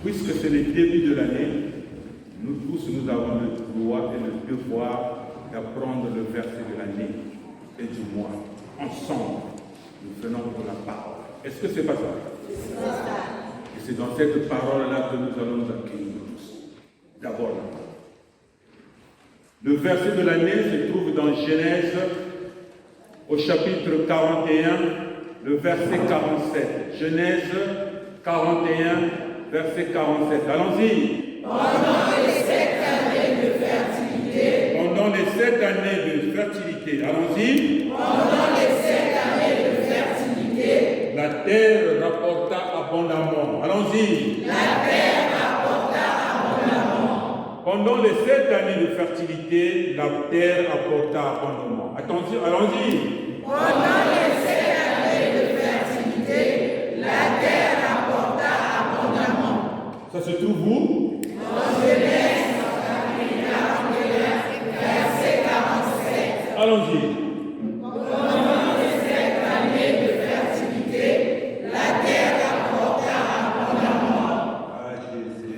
Puisque c'est le début de l'année, nous tous, nous avons le droit et le devoir d'apprendre le verset de l'année et du mois. Ensemble, nous venons pour la parole. Est-ce que c'est pas ça? Et c'est dans cette parole-là que nous allons nous accueillir tous. D'abord, la parole. Le verset de l'année se trouve dans Genèse, au chapitre 41, le verset 47. Genèse 41, verset 47. Allons-y. Pendant les 7 années de fertilité. Pendant les 7 années de fertilité. Allons-y. Pendant les 7 années de fertilité. La terre rapporta abondamment. Allons-y. La terre rapporta abondamment. Pendant les 7 années de fertilité, la terre apporta abondamment. Attention, allons-y. Pendant les 7 années de fertilité, la terre rapporta abondamment. Ça se trouve où? Dans Genèse 41, verset 47. Allons-y. Pendant les 7 années de fertilité, la terre rapporta abondamment. Ah, Jésus.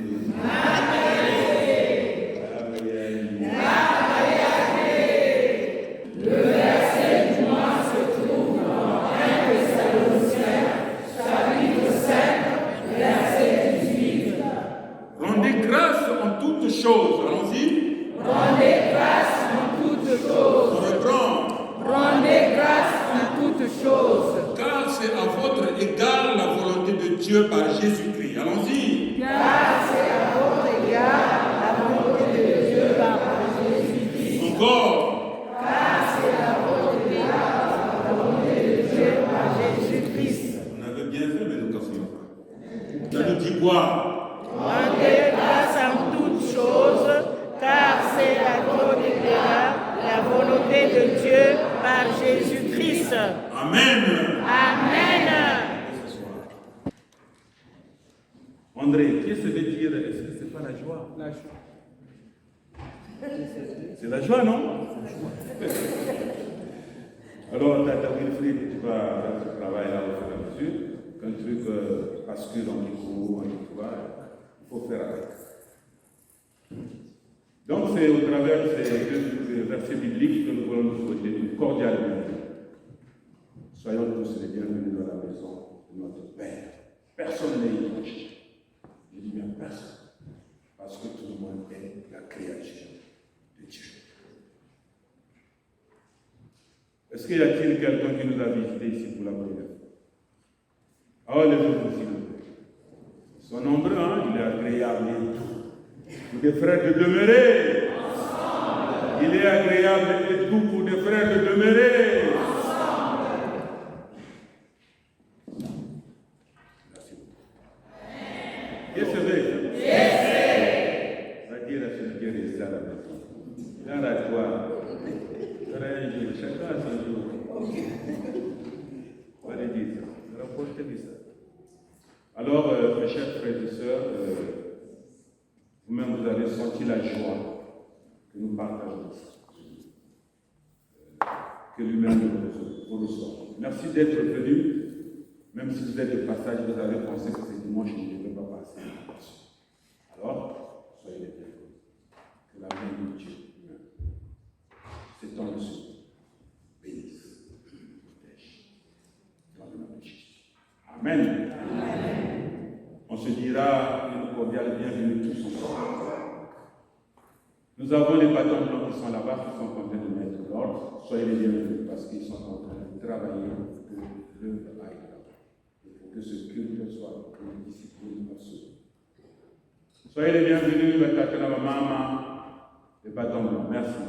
Le verset du mois se trouve dans 1 Thessaloniciens, chapitre 5, verset 18. Rendez grâce en toutes choses. Allons-y. Rendez grâce en toutes On choses. reprend. Rendez grâce en toutes choses. Car c'est à votre égard la volonté de Dieu par Jésus-Christ. Allons-y. Car c'est à votre égard la volonté de Dieu par Jésus-Christ. Encore. Car c'est à votre égard la volonté de Dieu par Jésus-Christ. On avait bien fait, mais nous ne cassons pas. Ça nous dit quoi? Rendez grâce en toutes choses, car c'est à votre égard la volonté de Dieu par Jésus-Christ. Amen. Amen. Ce soir. André, qu'est-ce que ça veut dire? Est-ce que c'est pas la joie? La joie. C'est la joie, non? Alors, Tata Wilfried, tu vas travailler là au fur et à mesure. Qu'un truc bascule en micro, tu vois, il faut faire avec. Donc, c'est au travers de ces deux versets bibliques que nous voulons nous souhaiter une cordiale bienvenue. Soyons tous les bienvenus dans la maison de notre Père. Personne n'est étranger. Je dis bien personne. Parce que tout le monde est la créature de Dieu. Est-ce qu'il y a-t-il quelqu'un qui nous a visité ici pour la première fois? Ah, levez-vous s'il vous plaît. Ils sont nombreux, hein? Il est agréable et doux. Pour des frères de demeurer. Ensemble. Il est agréable et doux pour des frères de demeurer. Ensemble. Merci beaucoup. Qu'est-ce que c'est? Va dire à celui qui est resté à la maison. Viens à toi. Chacun a son jour. On va les dire ça. Rapportez-lui ça. Alors, mes chers frères et sœurs, vous-même, vous allez sentir la joie que nous partageons. Que lui-même nous reçoive. Merci d'être venu. Même si vous êtes de passage, vous avez pensé que c'est dimanche, je ne devais pas passer. Alors, soyez les bienvenus. Que la main de Dieu, c'est en dessous, bénisse, protège. Dans le nom de Jésus. Amen. On se dira une cordiale bienvenue tous ensemble. Nous avons les bâtons blancs qui sont là-bas, qui sont en train de mettre l'ordre. Soyez les bienvenus parce qu'ils sont en train de travailler pour que l'œuvre aille là-bas. Et pour que ce culte soit une discipline absolue. Soyez les bienvenus, la maman, les bâtons blancs. Merci.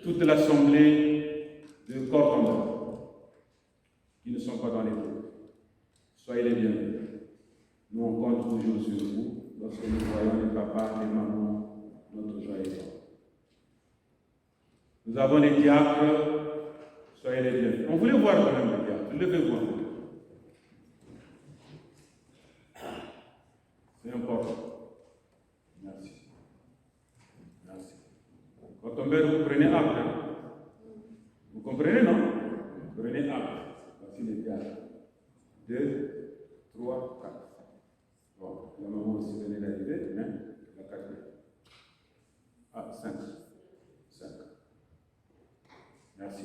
Toute l'assemblée de corps blanc qui ne sont pas dans les groupes. Soyez les bienvenus. Nous, on compte toujours sur vous lorsque nous voyons les papas, les mamans, notre joie est forte. Nous avons les diacres, soyez les bienvenus. On voulait voir quand même les diacres, levez-vous un peu. C'est important. Merci. Merci. Quand on meurt, vous prenez acte. Hein? Vous comprenez, non? Vous prenez acte. Voici les diacres. 2, 3, 4. Bon, la maman aussi venait d'arriver, mais la 4. Ah, 5. 5. Merci.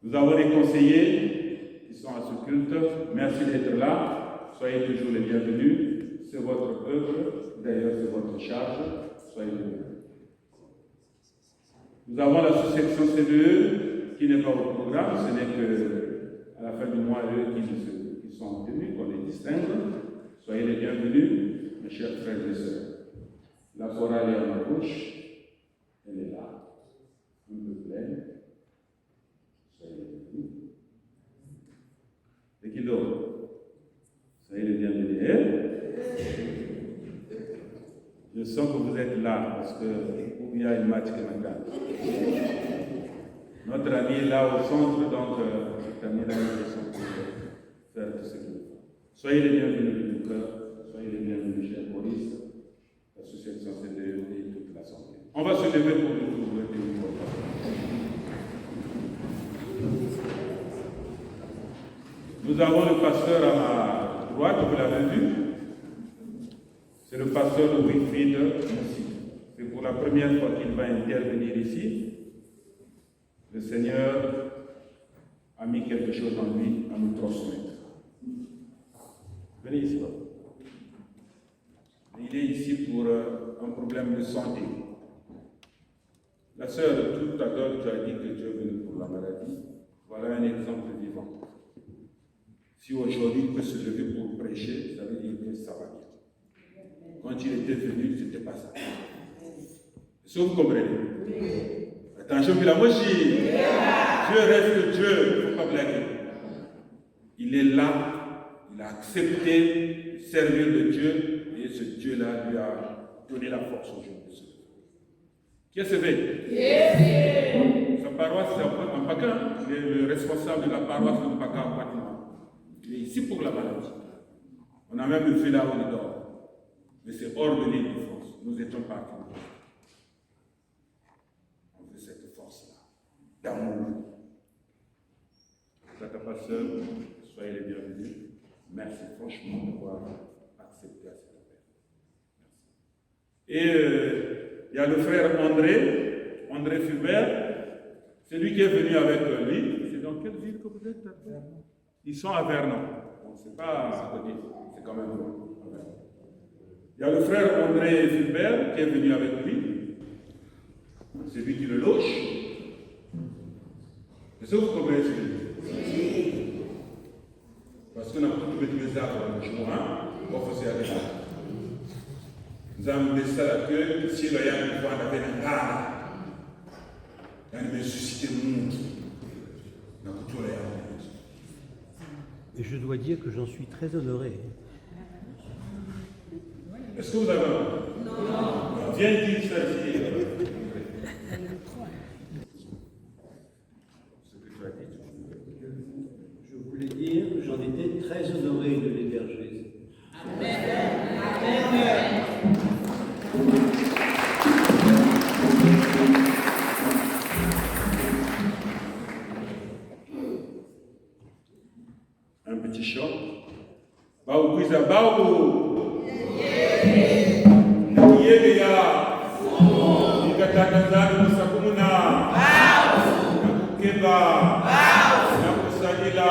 Nous avons des conseillers qui sont à ce culte. Merci d'être là. Soyez toujours les bienvenus. C'est votre œuvre. D'ailleurs, c'est votre charge. Soyez les bienvenus. Nous avons l'association CDE qui n'est pas au programme. Ce n'est qu'à la fin du mois, eux qui sont tenus, qu'on les distingue. Soyez les bienvenus, mes chers frères et sœurs. La chorale est à ma gauche. Elle est là. Un peu pleine. Soyez les bienvenus. Et qui d'autre? Soyez les bienvenus. Je sens que vous êtes là parce qu'il y a une match qui m'attend. Notre ami est là au centre, donc cet ami-là est pour faire tout ce qu'il faut. Soyez les bienvenus de tout cœur. Soyez les bienvenus, cher Maurice, l'association CDE et toute l'Assemblée. On va se lever pour le tour. Nous avons le pasteur à ma droite, vous l'avez vu. C'est le pasteur Wilfried Moussi. C'est pour la première fois qu'il va intervenir ici. Le Seigneur a mis quelque chose en lui à nous transmettre. Venez ici. Il est ici pour un problème de santé. La sœur, tout à l'heure, tu as dit que tu es venu pour la maladie. Voilà un exemple vivant. Si aujourd'hui il peut se lever pour prêcher, ça veut dire que ça va bien. Quand il était venu, ce n'était pas ça. Est-ce que vous comprenez? Attention, puis la mochi. Dieu reste Dieu, il ne faut pas blaguer. Il est là, il a accepté de servir de Dieu, et ce Dieu-là lui a donné la force aujourd'hui. Qui est ce Sa paroisse, c'est en Paca, il est le responsable de la paroisse de Paca en Paca. Il est ici pour la maladie. On a même fait là où il dort. Mais c'est hors de l'île de France. Nous étions partis. On veut cette force-là, d'amour. Vous n'êtes pas seul, soyez les bienvenus. Merci franchement d'avoir accepté à cet appel. Merci. Et il y a le frère André Fulbert. C'est lui qui est venu avec lui. C'est dans quelle ville que vous êtes? Ils sont à Vernon. Bon, c'est pas à côté, c'est quand même loin. Il y a le frère André Fulbert qui est venu avec lui. C'est lui qui le loge. Est-ce que vous comprenez ce que je dis? Oui. Parce qu'on a beaucoup de les arbres dans le jour, on faut s'y aller là. Nous avons dit ça là que si le y a une fois, on avait un gars. Il y a une suscité le monde. On a beaucoup de Et je dois dire que j'en suis très honoré. Est-ce que vous avez un? Non. Viens dire ça ici. Je voulais dire que j'en étais très honoré de l'héberger. Amen. Amen. un petit choc. Baukwiza bau. Yeye ya. Ikatakazana musakumuna. Nakukeba. Nakusalila.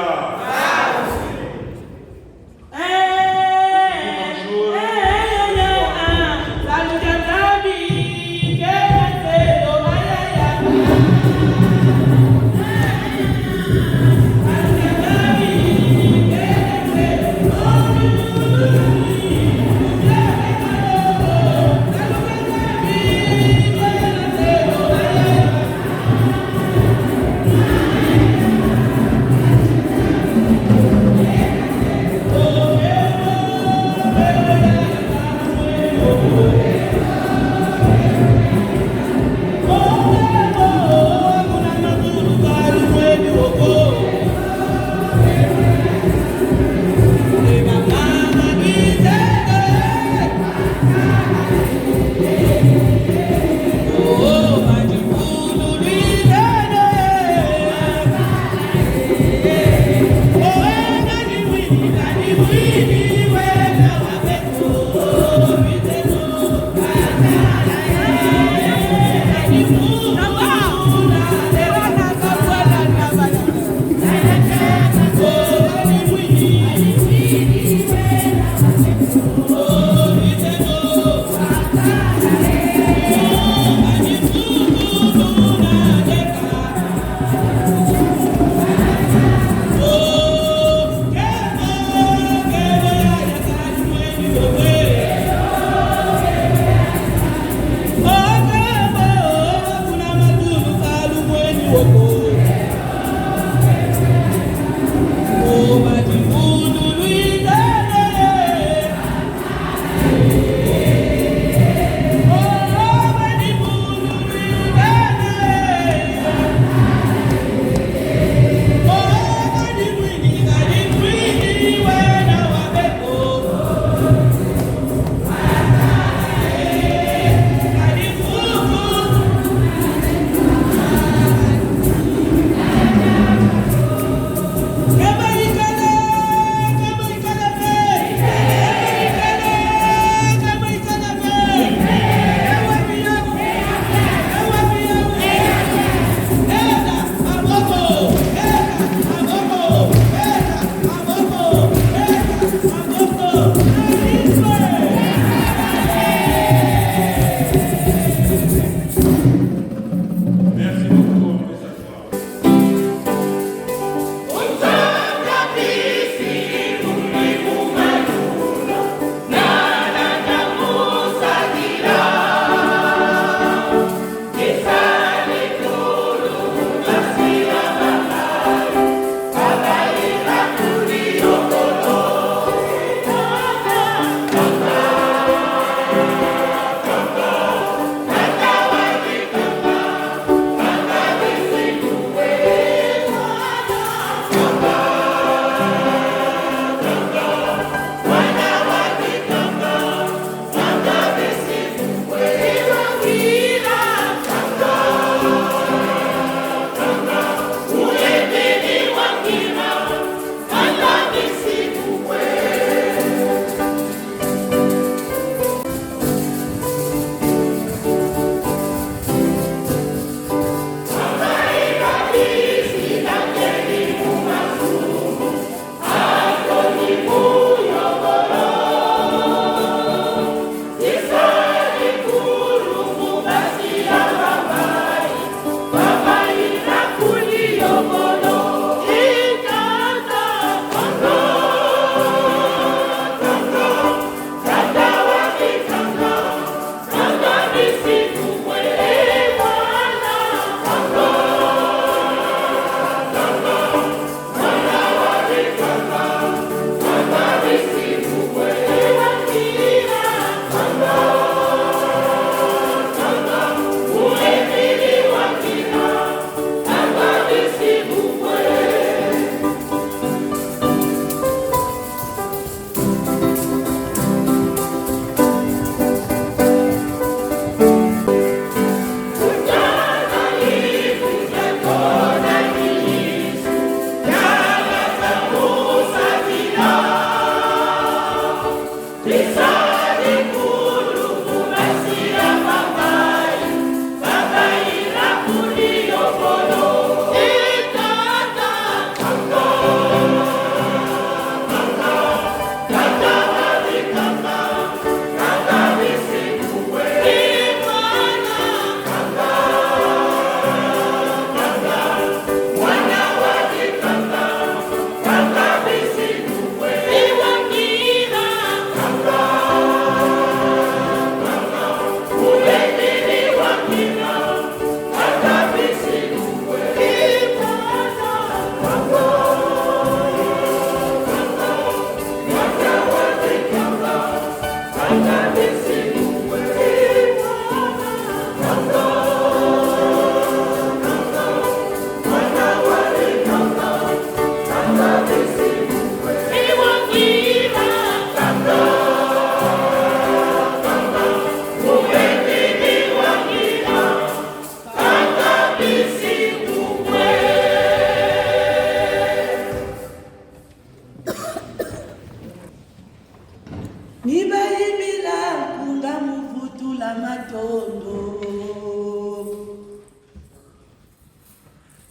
la matondo.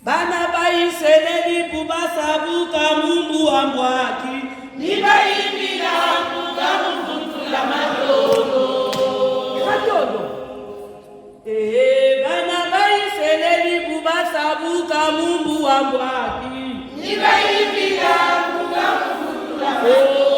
Bana baiseleli bubasabuka mungu ambwaki. Nibaimila kuga mfutu la matondo. Matondo. Bana baiseleli bubasabuka mungu ambwaki. Nibaimila kuga mfutu la matondo.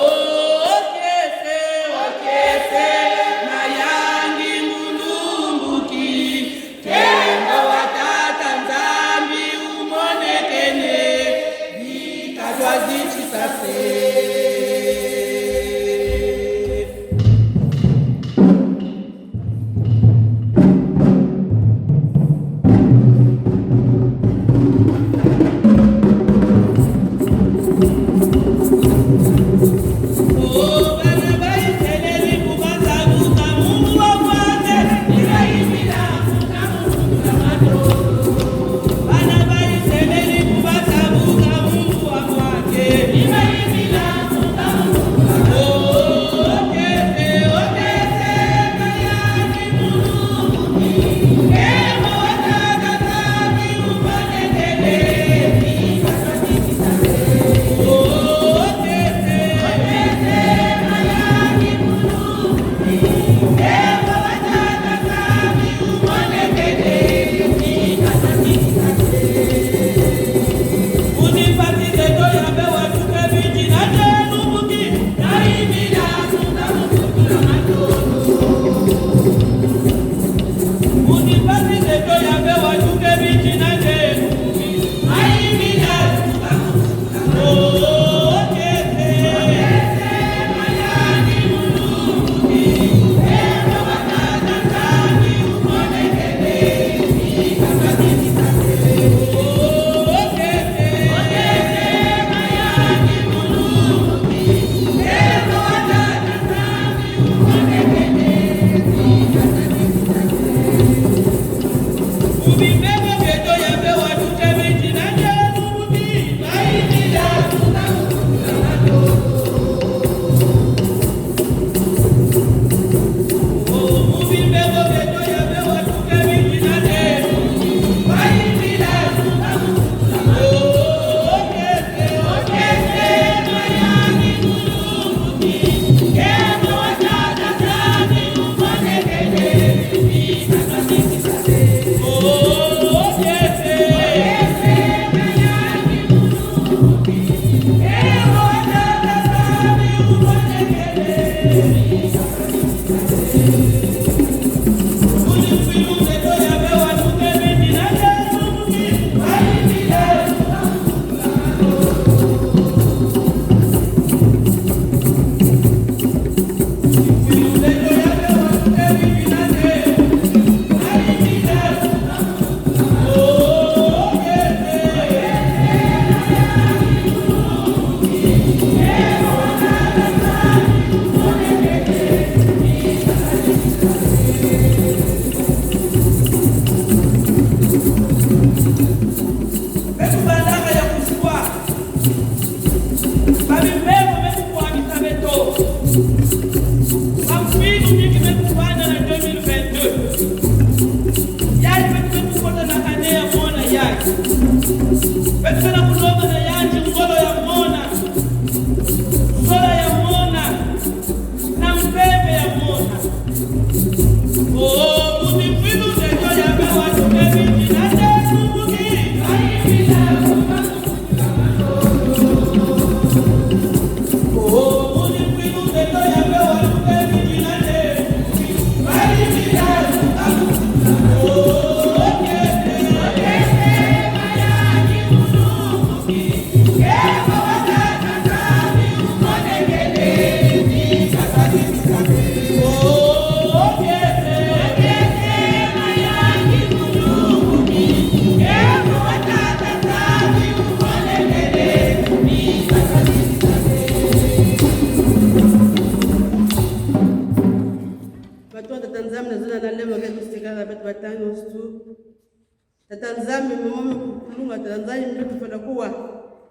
Tatanzami mama kulunga Tanzania mbetu fana kuwa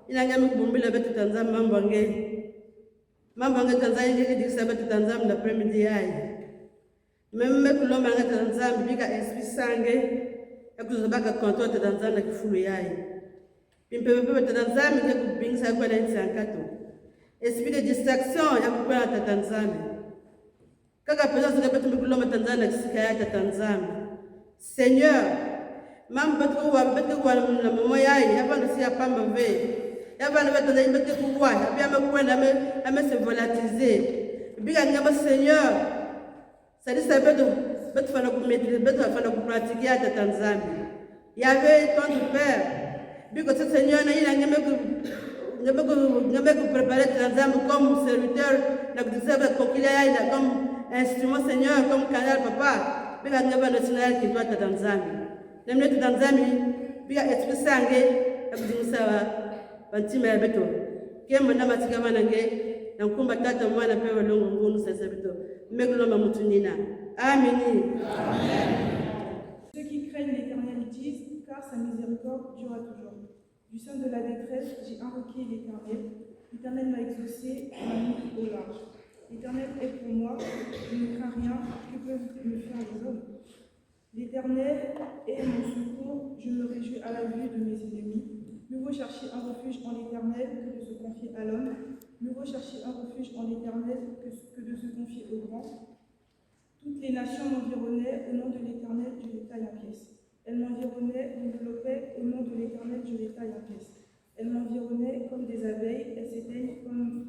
ina nyama kubumbila betu Tanzania mambo ange Tanzania ngeke dikisa betu Tanzania na premier yai Meme kulomba nga tanzambi bika esprit sange yakuzobaka konto tanzambi kifulu yayi. Pimpepe tanzambi ke kubingisa kwa na nsankato. Esprit de distraction yakukwana tanzambi. Kaka pesa zikapetu kulomba tanzambi kisika ya tanzambi. Seigneur, mam betu wa na mama yayi yapanda si yapamba ve. Yapanda betu na betu kuwa, yapamba kwenda ame se volatiser. Bika ngamba Seigneur, ça dit ça betu fana ku maîtriser, betu fana ku pratiquer à Tanzanie. Il y avait tant de père. Biko ce Seigneur na ila ngamba ku préparer Tanzanie comme serviteur, na kudiserve kokilia yayi na comme instrument Seigneur, comme canal papa. Bika ngamba national qui doit Tanzanie. Nemne Tanzanie bika esprit sange akudimisa bantima beto. Kembo na matika manange na kumba tata mwana pewa longo ngunu sasa beto. Megloma mutunina. Amen. Ceux qui craignent l'Éternel disent, car sa miséricorde durera toujours. Du sein de la détresse, j'ai invoqué l'Éternel. L'Éternel m'a exaucé, m'a mis au large. L'Éternel est pour moi, je ne crains rien, que peuvent me faire les hommes. L'Éternel est mon secours, je me réjouis à la vue de mes ennemis. Mieux vaut chercher un refuge en l'Éternel que de se confier à l'homme. Mieux vaut chercher un refuge en l'Éternel que de se confier au grand. Toutes les nations m'environnaient, au nom de l'Éternel, je les taille en pièces. Elles m'environnaient, m'enveloppaient, au nom de l'Éternel, je les taille en pièces. Elles m'environnaient comme des abeilles, elles s'éteignent comme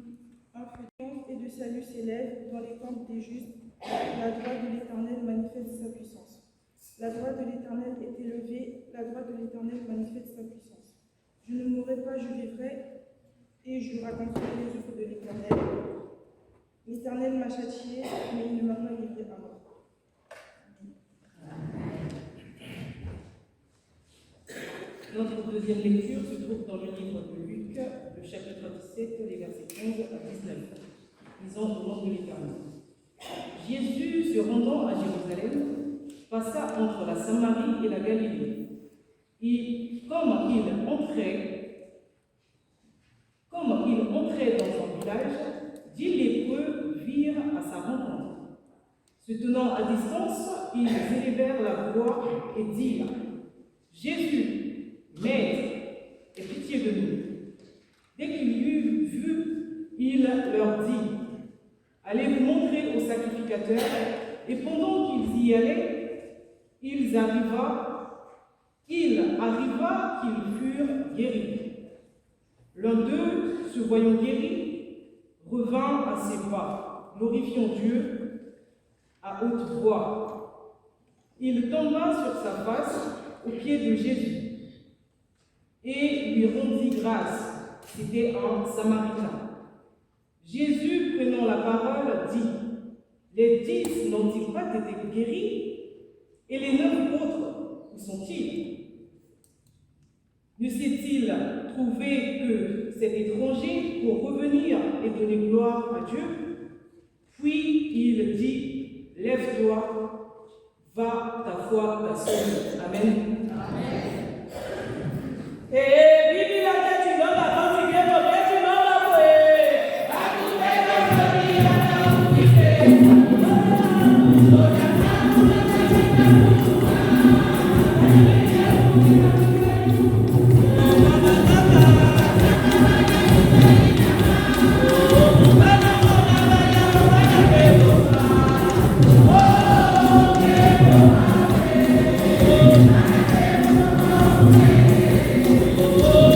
un feu et de salut s'élève dans les camps des justes. La droite de l'Éternel manifeste sa puissance. La droite de l'Éternel est élevée, la droite de l'Éternel manifeste sa puissance. Je ne mourrai pas, je vivrai, et je raconterai les œuvres de l'Éternel. L'Éternel m'a châtié, mais il ne m'a pas livré à mort. Notre deuxième lecture se trouve dans le livre de Luc, le chapitre 17, les versets 11 à 19. Lisons au nom de l'Éternel. Jésus, se rendant à Jérusalem, passa entre la Samarie et la Galilée. Et comme il entrait dans un village, 10 lépreux virent à sa rencontre. Se tenant à distance, ils élevèrent la voix et dirent: Jésus, Maître, aie pitié de nous. Dès qu'il eut vu, il leur dit: Allez vous montrer au sacrificateur. Et pendant qu'ils y allaient, il arriva qu'ils furent guéris. L'un d'eux, se voyant guéri, revint à ses pas, glorifiant Dieu à haute voix. Il tomba sur sa face aux pieds de Jésus et lui rendit grâce. C'était un Samaritain. Jésus, prenant la parole, dit: Les 10 n'ont-ils pas été guéris? Et les 9 autres, où sont-ils? Ne s'est-il trouvé que cet étranger pour revenir et donner gloire à Dieu? Puis il dit: Lève-toi, va, ta foi t'a sauvé. Amen. Amen. Oh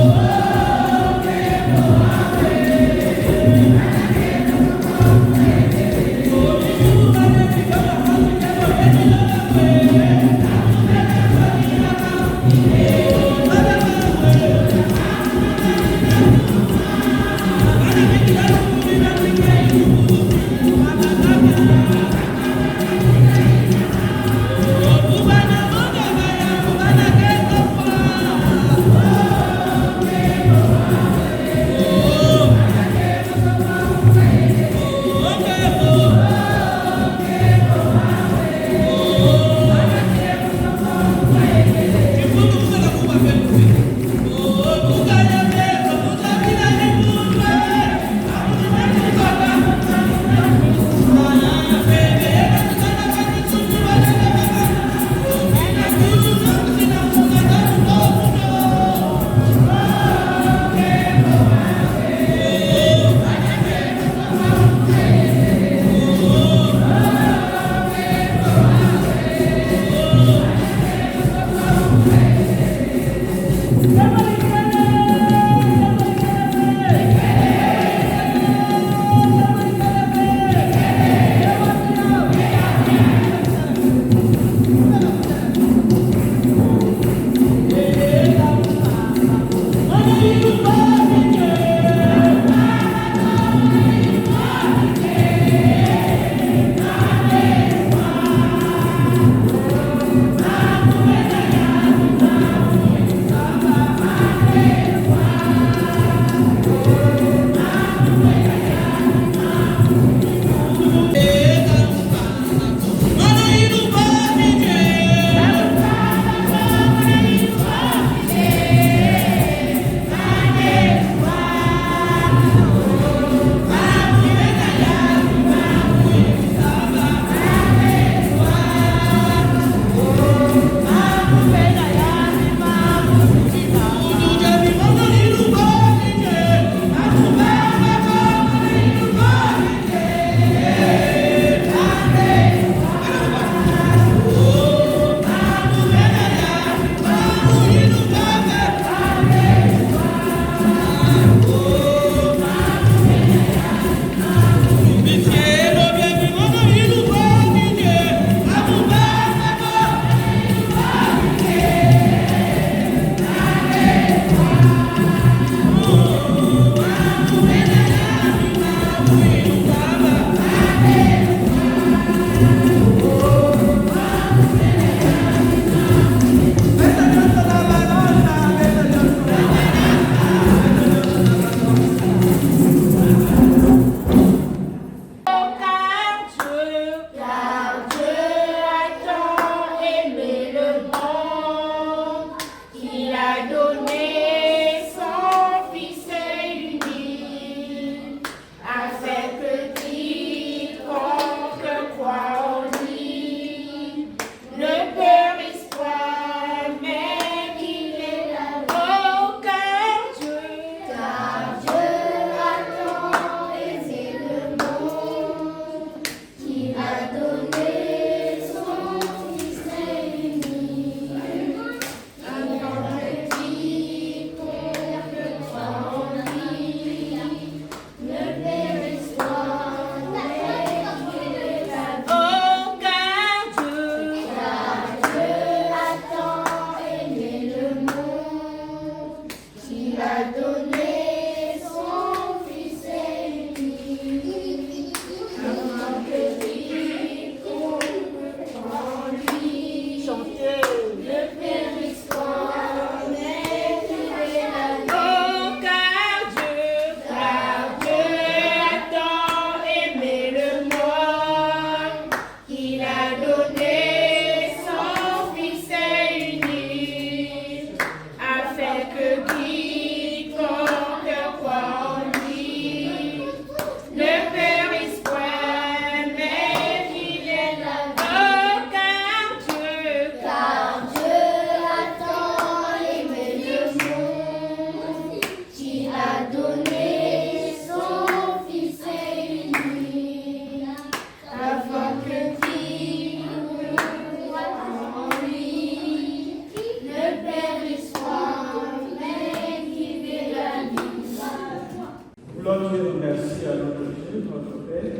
notre Père,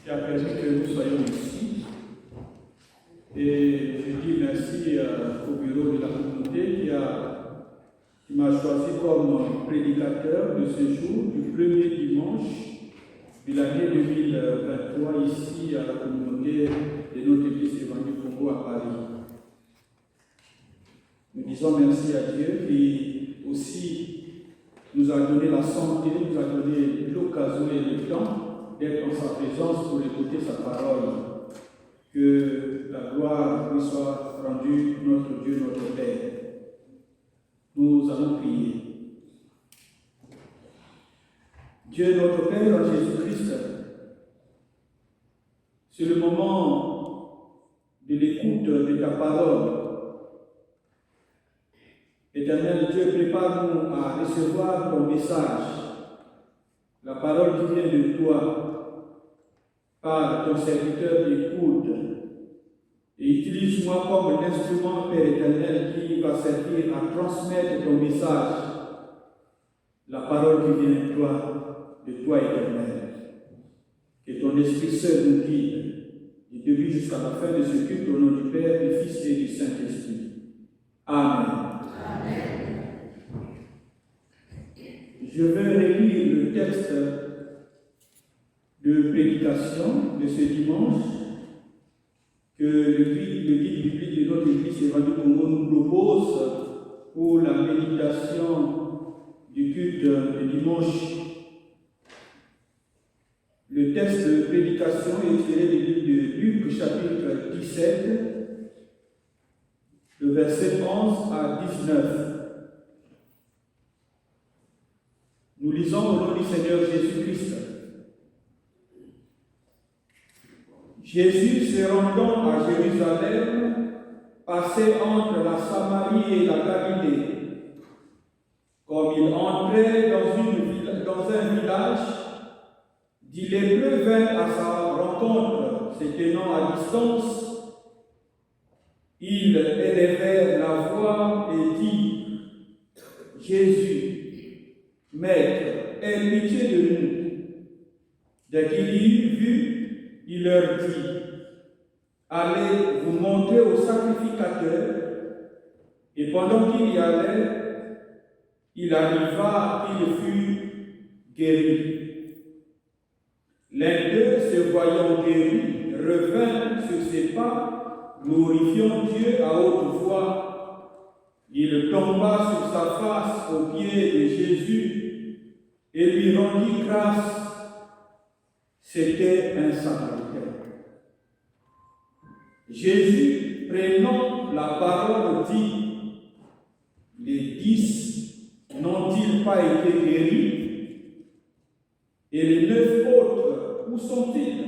qui a permis que nous soyons ici. Et je dis merci au bureau de la communauté qui m'a choisi comme prédicateur de ce jour, du premier dimanche de l'année 2023, ici à la communauté de notre église évangélique Congo à Paris. Nous disons merci à Dieu qui aussi nous a donné la santé, nous a donné l'occasion et le temps d'être en sa présence pour écouter sa parole. Que la gloire lui soit rendue, notre Dieu, notre Père. Nous allons prier. Dieu, notre Père, en Jésus-Christ, c'est le moment de l'écoute de ta parole. Éternel Dieu, prépare-nous à recevoir ton message, la parole qui vient de toi, par ton serviteur d'écoute, et utilise-moi comme un instrument, Père éternel, qui va servir à transmettre ton message, la parole qui vient de toi éternel. Que ton Esprit seul nous guide, du début jusqu'à la fin de ce culte, au nom du Père, du Fils et du Saint-Esprit. Amen. Je vais relire le texte de prédication de ce dimanche que le guide biblique de notre église évangélique Congo nous propose pour la méditation du culte de dimanche. Le texte de prédication est tiré du livre de Luc, chapitre 17, le verset 11 à 19. Nous lisons au nom du Seigneur Jésus-Christ. Jésus se rendant à Jérusalem, passait entre la Samarie et la Galilée. Comme il entrait dans un village, des lépreux vinrent à sa rencontre, se tenant à distance. Ils élevèrent la voix et dirent: Jésus, Maître, aie pitié de nous. Dès qu'il y eut vu, il leur dit: allez vous montrer au sacrificateur. Et pendant qu'il y allait, il arriva qu'il fut guéri. L'un d'eux, se voyant guéri, revint sur ses pas, glorifiant Dieu à haute voix. Il tomba sur sa face aux pieds de Jésus et lui rendit grâce. C'était un Samaritain. Jésus, prenant la parole, dit: les 10 n'ont-ils pas été guéris? Et les 9 autres, où sont-ils?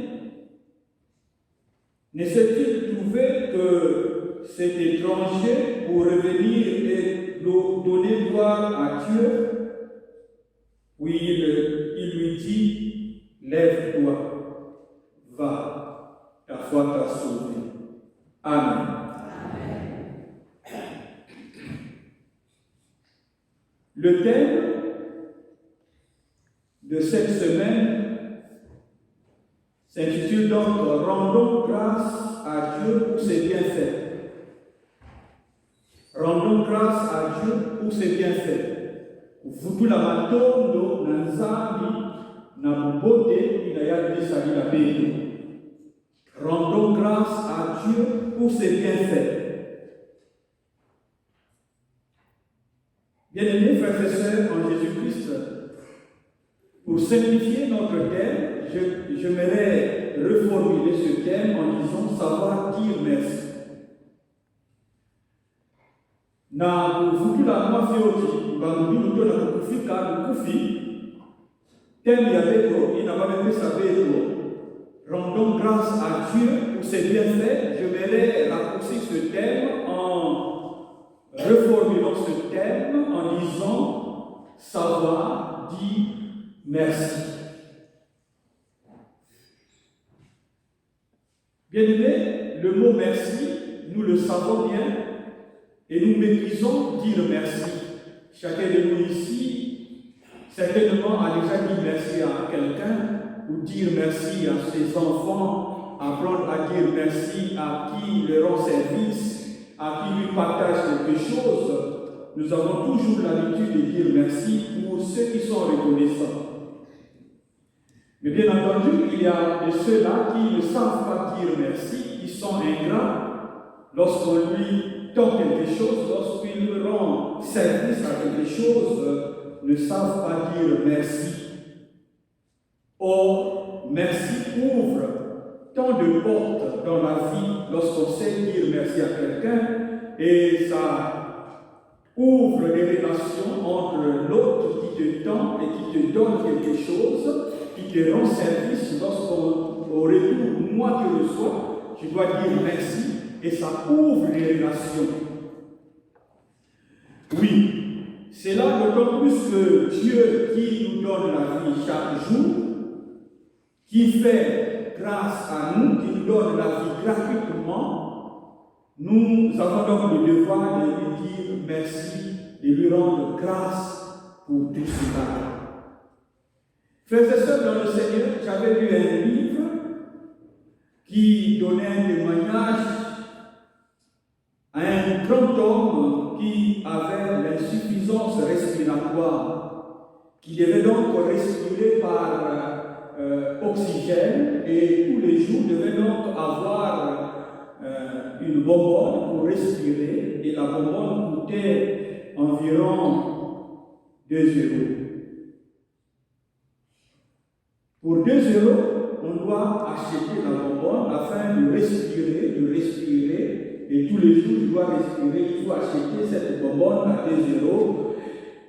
Ne s'est-il trouvé que cet étranger pour revenir et donner gloire à Dieu? Puis il lui dit: lève-toi, va, ta foi t'a sauvé. Amen. Le thème de cette semaine s'intitule donc « Rendons grâce à Dieu pour ses bienfaits ». Rendons grâce à Dieu pour ses bienfaits. Vutula matondo na nzambi na bobote inayadisali la béni. Rendons grâce à Dieu pour ses bienfaits. Bien-aimés frères et sœurs en Jésus-Christ, pour simplifier notre thème, j'aimerais reformuler ce thème en disant savoir dire merci. Na kuvutula mafioti bangubilu to na kufika kufi thème ya beto inabamepesa beto. Rendons grâce à Dieu pour ses bienfaits. J'aimerais raccourcir ce thème en reformulant ce thème en disant savoir dire merci. Bien-aimés, le mot merci, nous le savons bien et nous méprisons dire merci. Chacun de nous ici, certainement, a déjà dit merci à quelqu'un. dire merci à ses enfants, apprendre à dire merci à qui leur rend service, à qui lui partage quelque chose. Nous avons toujours l'habitude de dire merci pour ceux qui sont reconnaissants. Mais bien entendu, il y a de ceux-là qui ne savent pas dire merci, qui sont ingrats lorsqu'on lui tend quelque chose, lorsqu'il lui rend service à quelque chose, ne savent pas dire merci. Or, merci ouvre tant de portes dans la vie lorsqu'on sait dire merci à quelqu'un, et ça ouvre des relations entre l'autre qui te tend et qui te donne quelque chose, qui te rend service lorsqu'on, au retour, moi qui reçois, je dois dire merci, et ça ouvre les relations. Oui, c'est là d'autant plus que Dieu qui nous donne la vie chaque jour, qui fait grâce à nous, qui nous donne la vie gratuitement, nous avons donc le devoir de lui dire merci, de lui rendre grâce pour tout cela. Frères et sœurs dans le Seigneur, j'avais lu un livre qui donnait un témoignage à un grand homme qui avait l'insuffisance respiratoire, qui devait donc respirer par oxygène, et tous les jours devait donc avoir une bonbonne pour respirer, et la bonbonne coûtait environ 2 euros. Pour 2 euros, on doit acheter la bonbonne afin de respirer, et tous les jours, il doit respirer, il faut acheter cette bonbonne à 2 euros,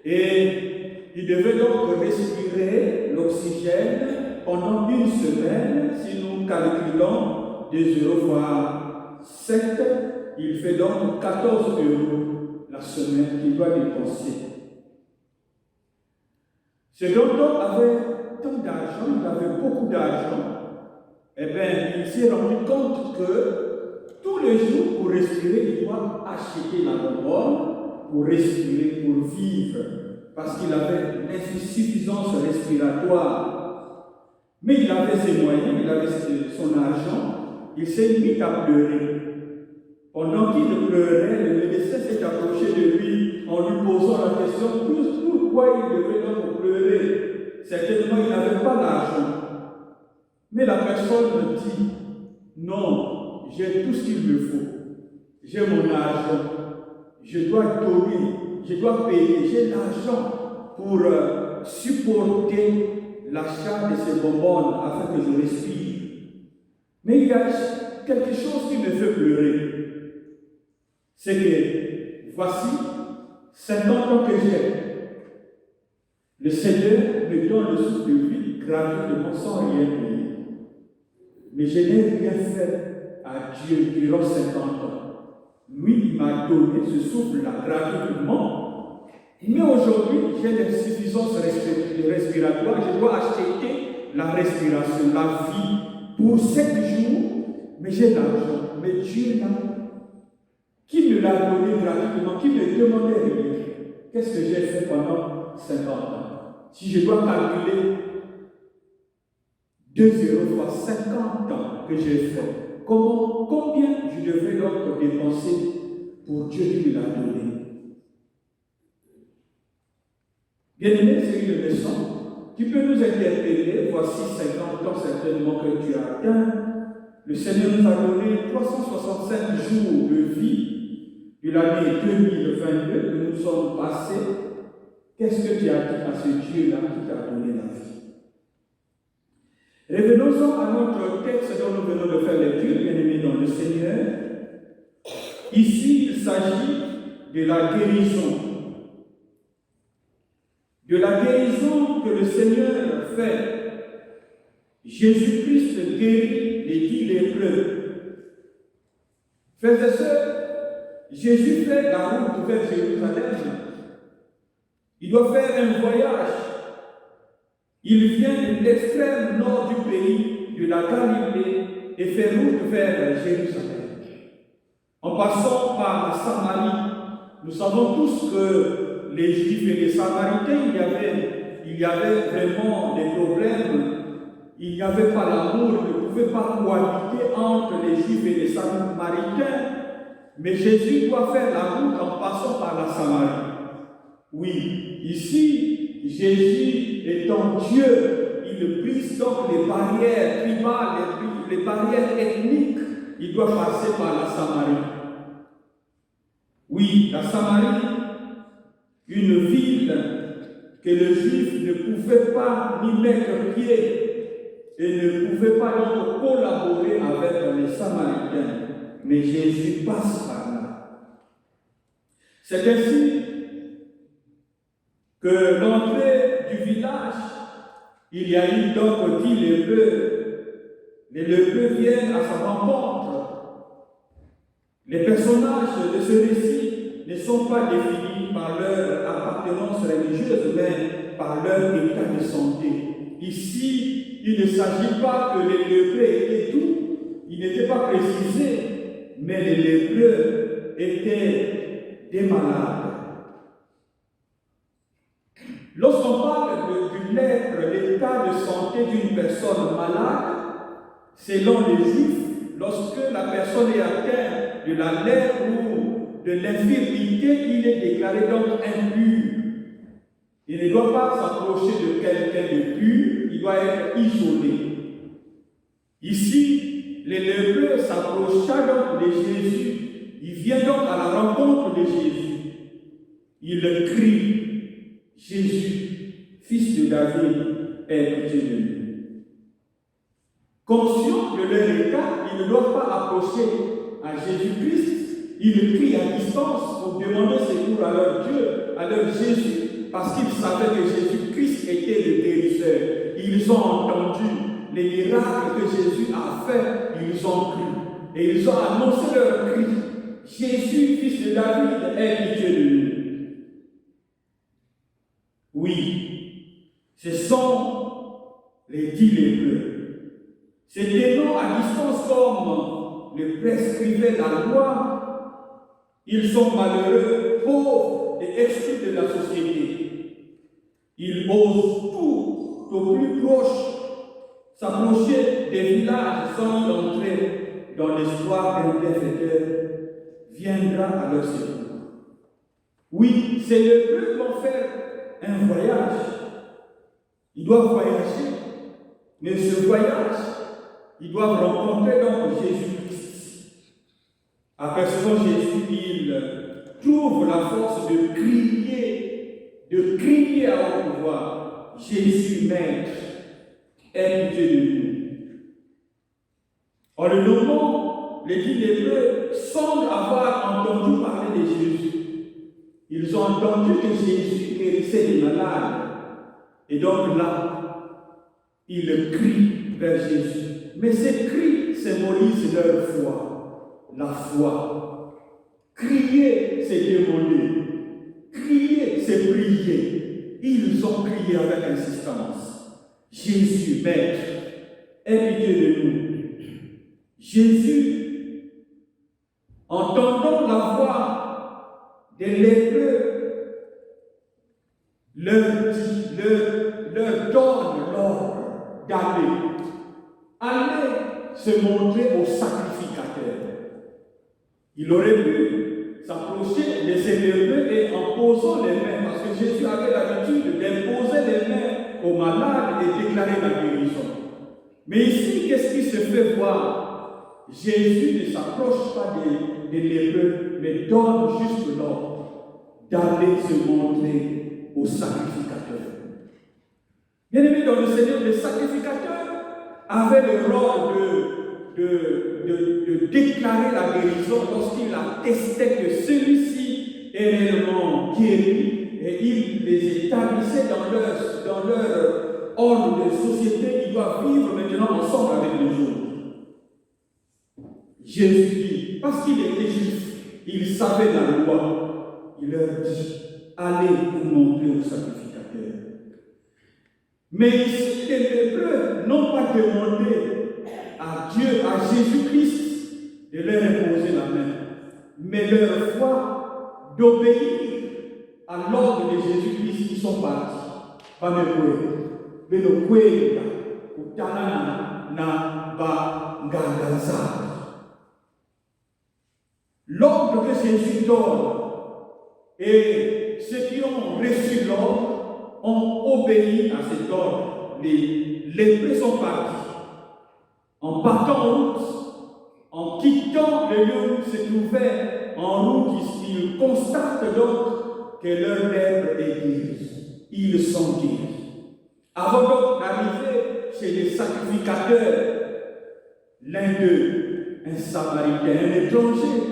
et il devait donc respirer l'oxygène pendant 1 semaine. Si nous calculons 2 euros fois 7, il fait donc 14 euros la semaine qu'il doit dépenser. Ce grand homme avait tant d'argent, il avait beaucoup d'argent. Eh bien, il s'est rendu compte que tous les jours, pour respirer, il doit acheter la bonbonne pour respirer, pour vivre, parce qu'il avait une insuffisance respiratoire. Mais il avait ses moyens, il avait son argent, il s'est mis à pleurer. Pendant qu'il pleurait, le médecin s'est approché de lui en lui posant la question pourquoi il devait donc pleurer. Certainement, il n'avait pas d'argent. Mais la personne me dit non, j'ai tout ce qu'il me faut. J'ai mon argent. Je dois donner, je dois payer, j'ai l'argent pour supporter l'achat de ces bonbonnes afin que je respire. Mais il y a quelque chose qui me fait pleurer. C'est que voici 50 ans que j'ai. Le Seigneur me donne le souffle de vie gratuitement sans rien payer. Mais je n'ai rien fait à Dieu durant 50 ans. Lui, il m'a donné ce souffle-là gratuitement. Mais aujourd'hui, j'ai l'insuffisance respiratoire. Je dois acheter la respiration, la vie pour 7 jours. Mais j'ai l'argent. Mais Dieu n'a. Qui me l'a donné gratuitement? Qui me demandait rien? Qu'est-ce que j'ai fait pendant 50 ans? Si je dois calculer 2 euros fois 50 ans que j'ai fait, combien je devrais donc dépenser pour Dieu qui me l'a donné? Bien-aimé, c'est une leçon qui peut nous interpeller. Voici 50 ans certainement que tu as atteint. Le Seigneur nous a donné 365 jours de vie de l'année 2022 que nous sommes passés. Qu'est-ce que tu as dit à ce Dieu-là qui t'a donné la vie? Revenons-en à notre texte dont nous venons de faire lecture, bien-aimés dans le Seigneur. Ici, il s'agit de la guérison. De la guérison que le Seigneur fait. Jésus-Christ guérit les 10 lépreux. Frères et sœurs, Jésus fait la route vers Jérusalem. Il doit faire un voyage. Il vient de l'extrême nord du pays, de la Galilée, et fait route vers Jérusalem. En passant par la Samarie, nous savons tous que les Juifs et les Samaritains, il y avait vraiment des problèmes. il n'y avait pas l'amour, il ne pouvait pas cohabiter entre les Juifs et les Samaritains. Mais Jésus doit faire la route en passant par la Samarie. Oui, ici, Jésus étant Dieu, il brise donc les barrières tribales, les barrières ethniques. Il doit passer par la Samarie. Oui, la Samarie, une ville que le Juif ne pouvait pas ni mettre pied et ne pouvait pas donc collaborer avec les Samaritains. Mais Jésus passe par là. C'est ainsi que l'entrée du village, il y a eu donc 10 lépreux. Les lépreux viennent à sa rencontre. Les personnages de ce récit ne sont pas définis par leur appartenance religieuse, mais par leur état de santé. Ici, il ne s'agit pas que les lépreux étaient doux, il n'était pas précisé, mais les lépreux étaient des malades. Lorsqu'on parle d'une lèpre, l'état de santé d'une personne malade, selon les Juifs, lorsque la personne est atteinte de la lèpre ou de l'infirmité, il est déclaré donc impur. Il ne doit pas s'approcher de quelqu'un de pur, il doit être isolé. Ici, les lépreux s'approchaient donc de Jésus. Il vient donc à la rencontre de Jésus. Il crie, Jésus, fils de David, aie pitié de nous. Conscient de leur état, ils ne doivent pas approcher à Jésus-Christ. Ils crient à distance pour demander secours à leur Dieu, à leur Jésus, parce qu'ils savaient que Jésus-Christ était le guérisseur. Ils ont entendu les miracles que Jésus a fait, ils ont cru. Et ils ont annoncé leur cri. Jésus, fils de David, aie pitié de nous. Oui, ce sont les 10 lépreux. Se tenant à distance comme le prescrivait la loi, ils sont malheureux, pauvres et exclus de la société. Ils osent tout au plus proche s'approcher des villages sans entrer dans l'espoir qu'un bienfaiteur viendra à leur secours. Oui, ces lépreux vont faire un voyage. Ils doivent voyager, mais ce voyage, ils doivent rencontrer donc Jésus-Christ. Apercevant Jésus, ils trouvent la force de crier à haute voix, Jésus, Maître, aie pitié de nous. En le nommant, les 10 lépreux semblent avoir entendu parler de Jésus. Ils ont entendu que Jésus guérissait les malades. Et donc là, ils crient vers Jésus. Mais ces cris symbolisent leur foi. La foi. Crier, c'est demander. Crier, c'est prier. Ils ont crié avec insistance. Jésus, Maître, aie pitié de nous. Jésus, entendant la voix des lépreux, leur donne l'ordre d'aller. Allez se montrer au sacrificateur. Il aurait pu s'approcher de ces lépreux et en posant les mains, parce que Jésus avait l'habitude d'imposer les mains aux malades et déclarer la guérison. Mais ici, qu'est-ce qui se fait voir? Jésus ne s'approche pas des lépreux, mais donne juste l'ordre d'aller se montrer au sacrificateur. Bien aimé dans le Seigneur, le sacrificateur avait le rôle de déclarer la guérison lorsqu'il attestait que celui-ci est réellement guéri et il les établissait dans leur ordre de société. Ils doivent vivre maintenant ensemble avec les autres. Jésus dit, parce qu'il était juif, il savait la loi, il leur dit, allez vous montrer au sacrificateur. Mais ici, les lépreux n'ont pas demandé à Dieu, à Jésus-Christ, de leur imposer la main, mais leur foi d'obéir à l'ordre de Jésus-Christ. Ils sont partis. Utanana na Bangaza. L'ordre que Jésus donne, et ceux qui ont reçu l'ordre ont obéi à cet ordre. Les lépreux sont partis. En partant en route, en quittant le lieu où se trouvaient en route, ils constatent donc que leur lèpre est guérie. Ils sont guéris. Avant donc d'arriver chez les sacrificateurs, l'un d'eux, un Samaritain, un étranger,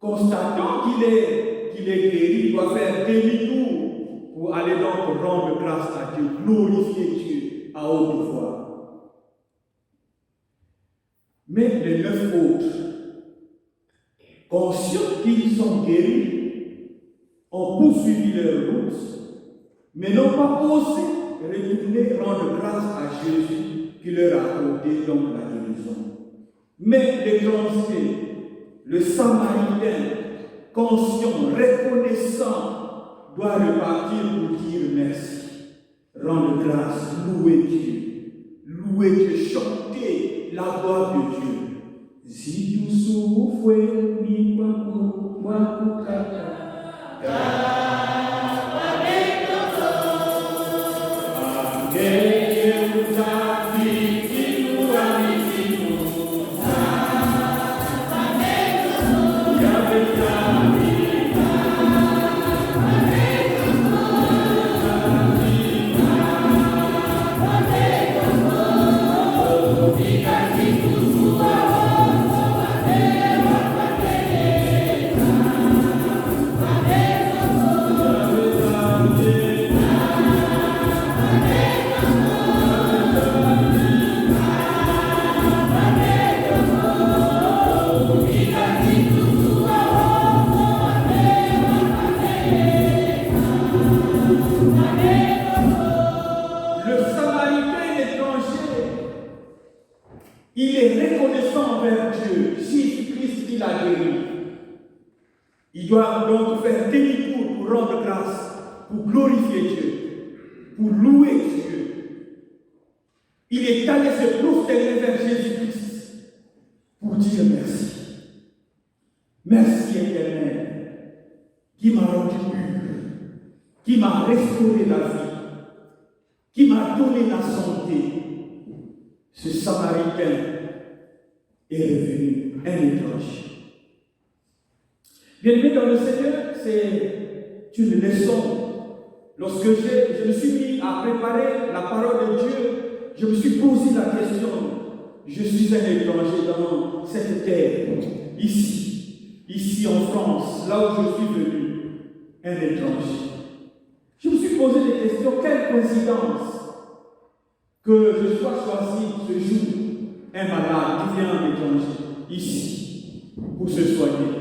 constatant qu'il est guéri, doit faire demi-tour pour aller donc rendre grâce à Dieu, glorifier Dieu à haute voix. Mais les 9 autres, conscients qu'ils sont guéris, ont poursuivi leur route, mais n'ont pas osé retourner rendre grâce à Jésus qui leur a accordé donc la guérison. Mais l'étranger, le Samaritain, conscient, reconnaissant, doit repartir pour dire merci, rendre grâce, louer Dieu, chanter la gloire de Dieu. Zidusu fue mi il est reconnaissant envers Dieu, Jésus-Christ qui l'a guéri. Il doit donc faire demi-tour pour rendre grâce, pour glorifier Dieu, pour louer Dieu. Il est allé se prosterner vers Jésus-Christ pour dire merci. Merci Éternel, qui m'a rendu pur, qui m'a restauré la vie, qui m'a donné la santé. Ce Samaritain est revenu un étranger. Bien-aimé dans le Seigneur, c'est une leçon. Lorsque je me suis mis à préparer la parole de Dieu, je me suis posé la question. Je suis un étranger dans cette terre, ici en France, là où je suis venu, un étranger. Je me suis posé des questions. Quelle coïncidence que je sois choisi ce jour, un malade qui vient en étranger, ici, pour se soigner.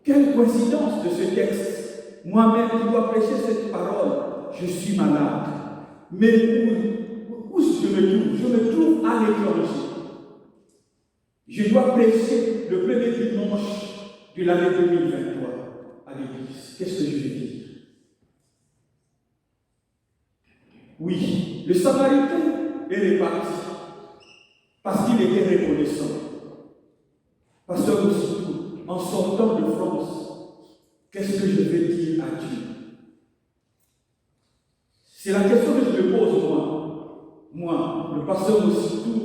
Quelle coïncidence de ce texte. Moi-même qui dois prêcher cette parole, je suis malade. Mais où je me trouve? Je me trouve à l'étranger. Je dois prêcher le premier dimanche de l'année 2023 à l'église. Qu'est-ce que je vais dire? Oui, le Samaritain est reparti parce qu'il était reconnaissant. Pasteur Oussoutou, en sortant de France, qu'est-ce que je vais dire à Dieu? C'est la question que je me pose moi, le pasteur Oussoutou.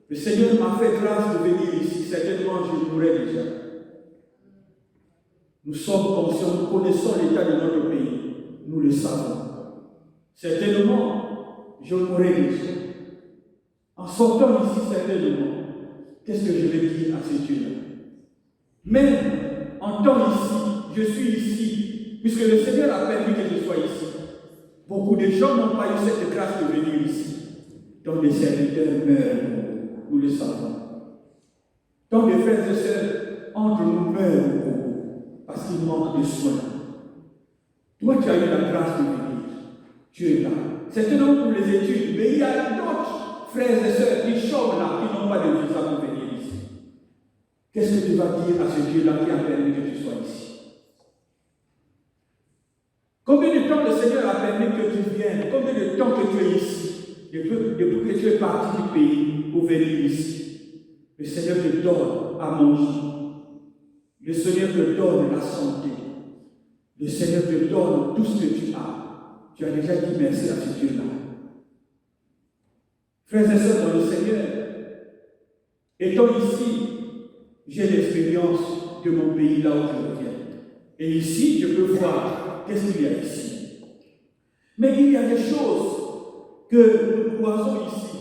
Le Seigneur m'a fait grâce de venir ici. Certainement, je mourrais déjà. Nous sommes conscients, nous connaissons l'état de notre pays. Nous le savons. Certainement, je mourrai déjà. En sortant ici, certainement, qu'est-ce que je vais dire à ce Dieu-là? Même en temps ici, je suis ici, puisque le Seigneur a permis que je sois ici. Beaucoup de gens n'ont pas eu cette grâce de venir ici. Tant de serviteurs meurent, nous le savons. Tant de frères et sœurs entre nous meurent parce qu'ils manquent de soins. Toi, tu as eu la grâce de venir. Tu es là. Certainement pour les études, mais il y a d'autres frères et sœurs qui chôment là, qui n'ont pas de visa pour venir ici. Qu'est-ce que tu vas dire à ce Dieu-là qui a permis que tu sois ici? Combien de temps le Seigneur a permis que tu viennes? Combien de temps que tu es ici? depuis que tu es parti du pays pour venir ici, le Seigneur te donne à manger. Le Seigneur te donne la santé. Le Seigneur te donne tout ce que tu as. Tu as déjà dit merci à ce Dieu-là. Frères et sœurs dans le Seigneur, étant ici, j'ai l'expérience de mon pays là où je viens. Et ici, je peux voir qu'est-ce qu'il y a ici. Mais il y a des choses que nous croisons ici.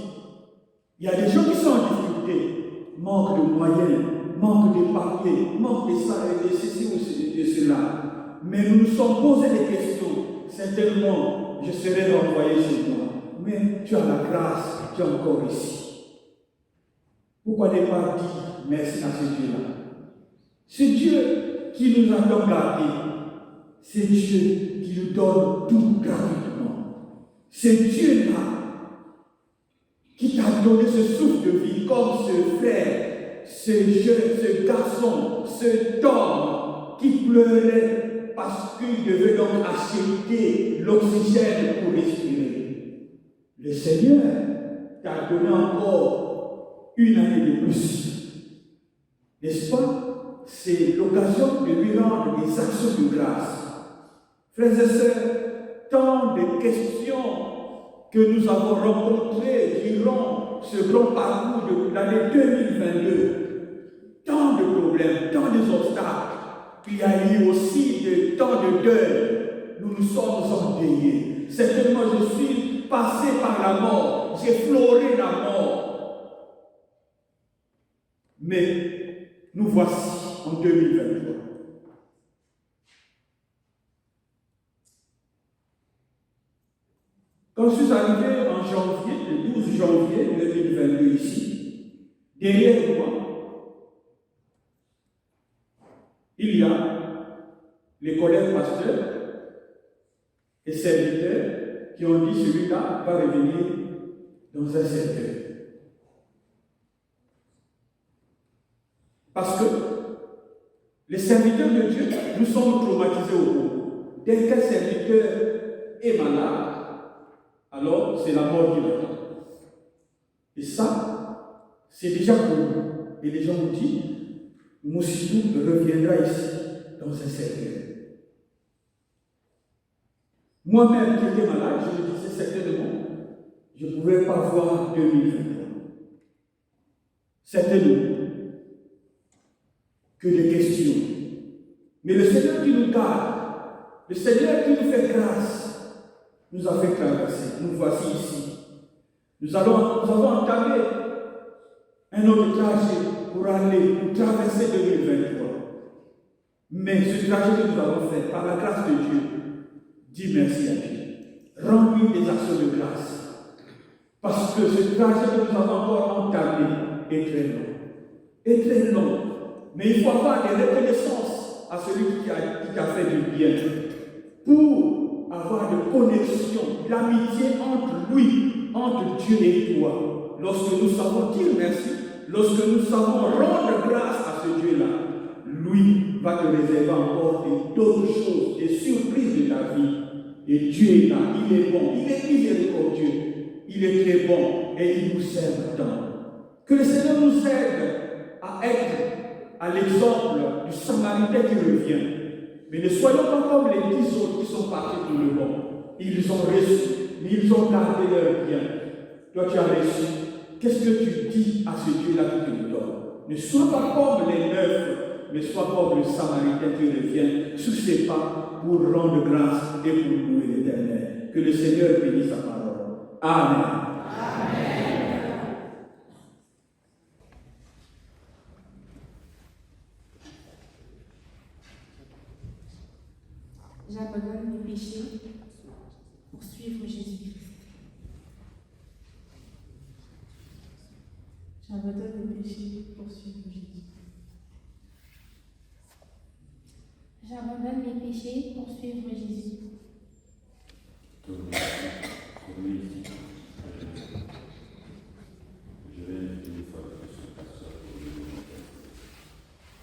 Il y a des gens qui sont en difficulté. Manque de moyens, manque de papiers, manque de ça et de ceci ou de cela. Mais nous nous sommes posé des questions. Certainement, je serai renvoyé chez moi. Mais tu as la grâce, tu es encore ici. Pourquoi ne pas dire merci à ce Dieu-là? Ce Dieu qui nous a donc gardés, c'est Dieu qui nous donne tout gratuitement. C'est Dieu-là qui t'a donné ce souffle de vie comme ce frère, ce jeune, ce garçon, cet homme qui pleurait parce qu'il devait donc acheter l'oxygène pour respirer. Le Seigneur t'a donné encore une année de plus. N'est-ce pas? C'est l'occasion de lui rendre des actions de grâce. Frères et sœurs, tant de questions que nous avons rencontrées durant ce grand parcours de l'année 2022, tant de problèmes, tant d'obstacles, il y a eu aussi tant de deuil. Nous nous sommes endeuillés. Certainement, je suis passé par la mort, j'ai fleuré la mort. Mais nous voici en 2023. Quand je suis arrivé en janvier, le 12 janvier 2022 ici, derrière moi, il y a les collègues pasteurs et serviteurs qui ont dit celui-là va revenir dans un cercueil. Parce que les serviteurs de Dieu, nous sommes traumatisés au bout. Dès qu'un serviteur est malade, alors c'est la mort qui l'attend. Et ça, c'est déjà pour nous. Et les gens nous disent, Moussitou reviendra ici, dans un cercueil. Moi-même qui étais malade, je me disais certainement, je ne pouvais pas voir 2023. Certainement que des questions. Mais le Seigneur qui nous garde, le Seigneur qui nous fait grâce, nous a fait traverser. Nous voici ici. Nous avons entamé un autre trajet pour traverser 2023. Mais ce trajet que nous avons fait, par la grâce de Dieu, dis merci à Dieu. Rends-lui des actions de grâce. Parce que ce trajet que nous avons encore entamé est très long. Est très long. Mais il faut avoir des reconnaissances à celui qui t'a fait du bien. Pour avoir de connexion, l'amitié entre lui, entre Dieu et toi. Lorsque nous savons dire merci, lorsque nous savons rendre grâce à ce Dieu-là, lui va te réserver encore d'autres choses, des surprises de ta vie. Et Dieu est là, il est bon, il est miséricordieux, il est très bon et il nous aime tant. Que le Seigneur nous aide à être à l'exemple du Samaritain qui revient. Mais ne soyons pas comme les 10 autres qui sont partis pour le bon. Ils ont reçu, mais ils ont gardé leur bien. Toi, tu as reçu. Qu'est-ce que tu dis à ce Dieu-là qui te le donne? Ne sois pas comme les 9, mais sois comme le Samaritain qui revient sur ses pas pour rendre grâce et pour louer l'Éternel. Que le Seigneur bénisse sa parole. Amen. J'abandonne mes péchés pour suivre Jésus-Christ. J'abandonne mes péchés pour suivre Jésus. J'abandonne mes péchés pour suivre Jésus.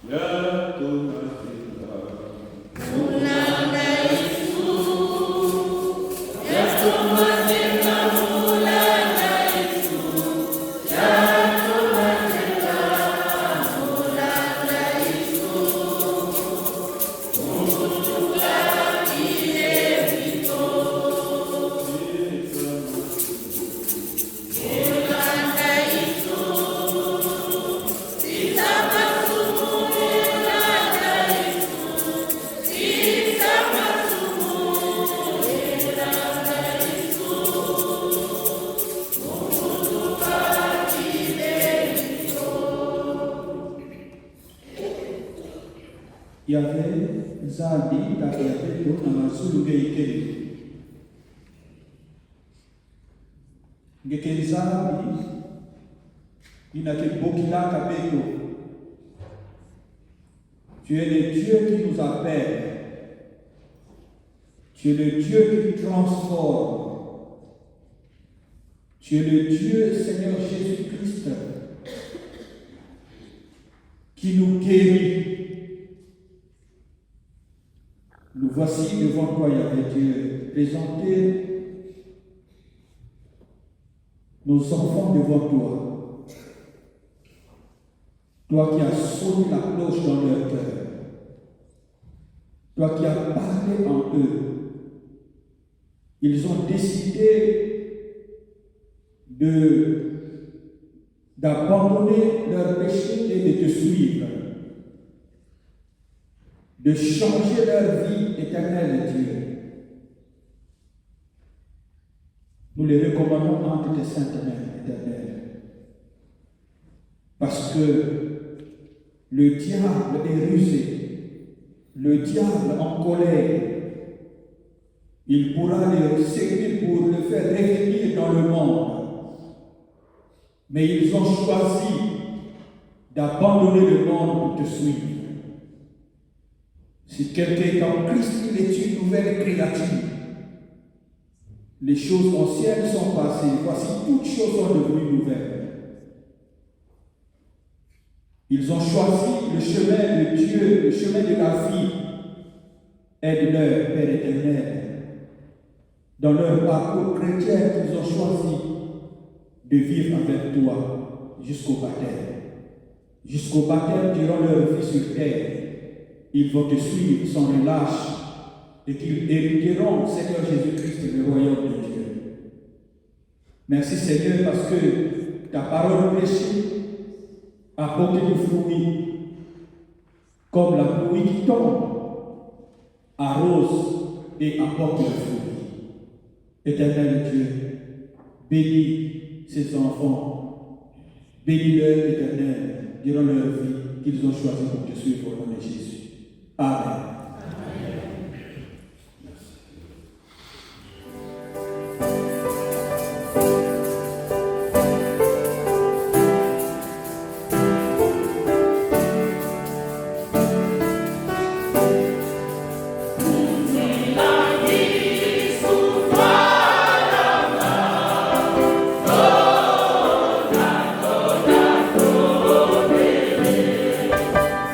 Yes, y avait Zandi, Takiapeto, Namasulu Geikeli. Ngekeli Zandi, il n'a que Bokila Kapeto. Tu es le Dieu qui nous appelle. Tu es le Dieu qui transforme. Tu es le Dieu, Seigneur Jésus-Christ, qui nous guérit. Nous voici devant toi, Yahvé Dieu, présenter nos enfants devant toi. Toi qui as sonné la cloche dans leur cœur. Toi qui as parlé en eux. Ils ont décidé d'abandonner leur péché et de te suivre. De changer leur vie éternelle, Dieu. Nous les recommandons entre tes saintes mains éternelles. Parce que le diable est rusé, le diable en colère. Il pourra les séduire pour le faire revenir dans le monde. Mais ils ont choisi d'abandonner le monde pour te suivre. Si quelqu'un est en Christ, il est une nouvelle créature. Les choses anciennes sont passées. Voici, toutes choses sont devenues nouvelles. Ils ont choisi le chemin de Dieu, le chemin de la vie. Aide-leur, Père éternel. Dans leur parcours chrétien, ils ont choisi de vivre avec toi jusqu'au baptême. Jusqu'au baptême, durant leur vie sur terre, ils vont te suivre sans relâche et qu'ils hériteront, Seigneur Jésus-Christ, le royaume de Dieu. Merci Seigneur parce que ta parole prêchée a porté du fruit comme la pluie qui tombe, arrose et apporte le fruit. Éternel Dieu, bénis ces enfants, bénis-leur, Éternel, durant leur vie qu'ils ont choisi pour te suivre au nom de Jésus. Amen.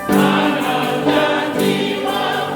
Ananjati wa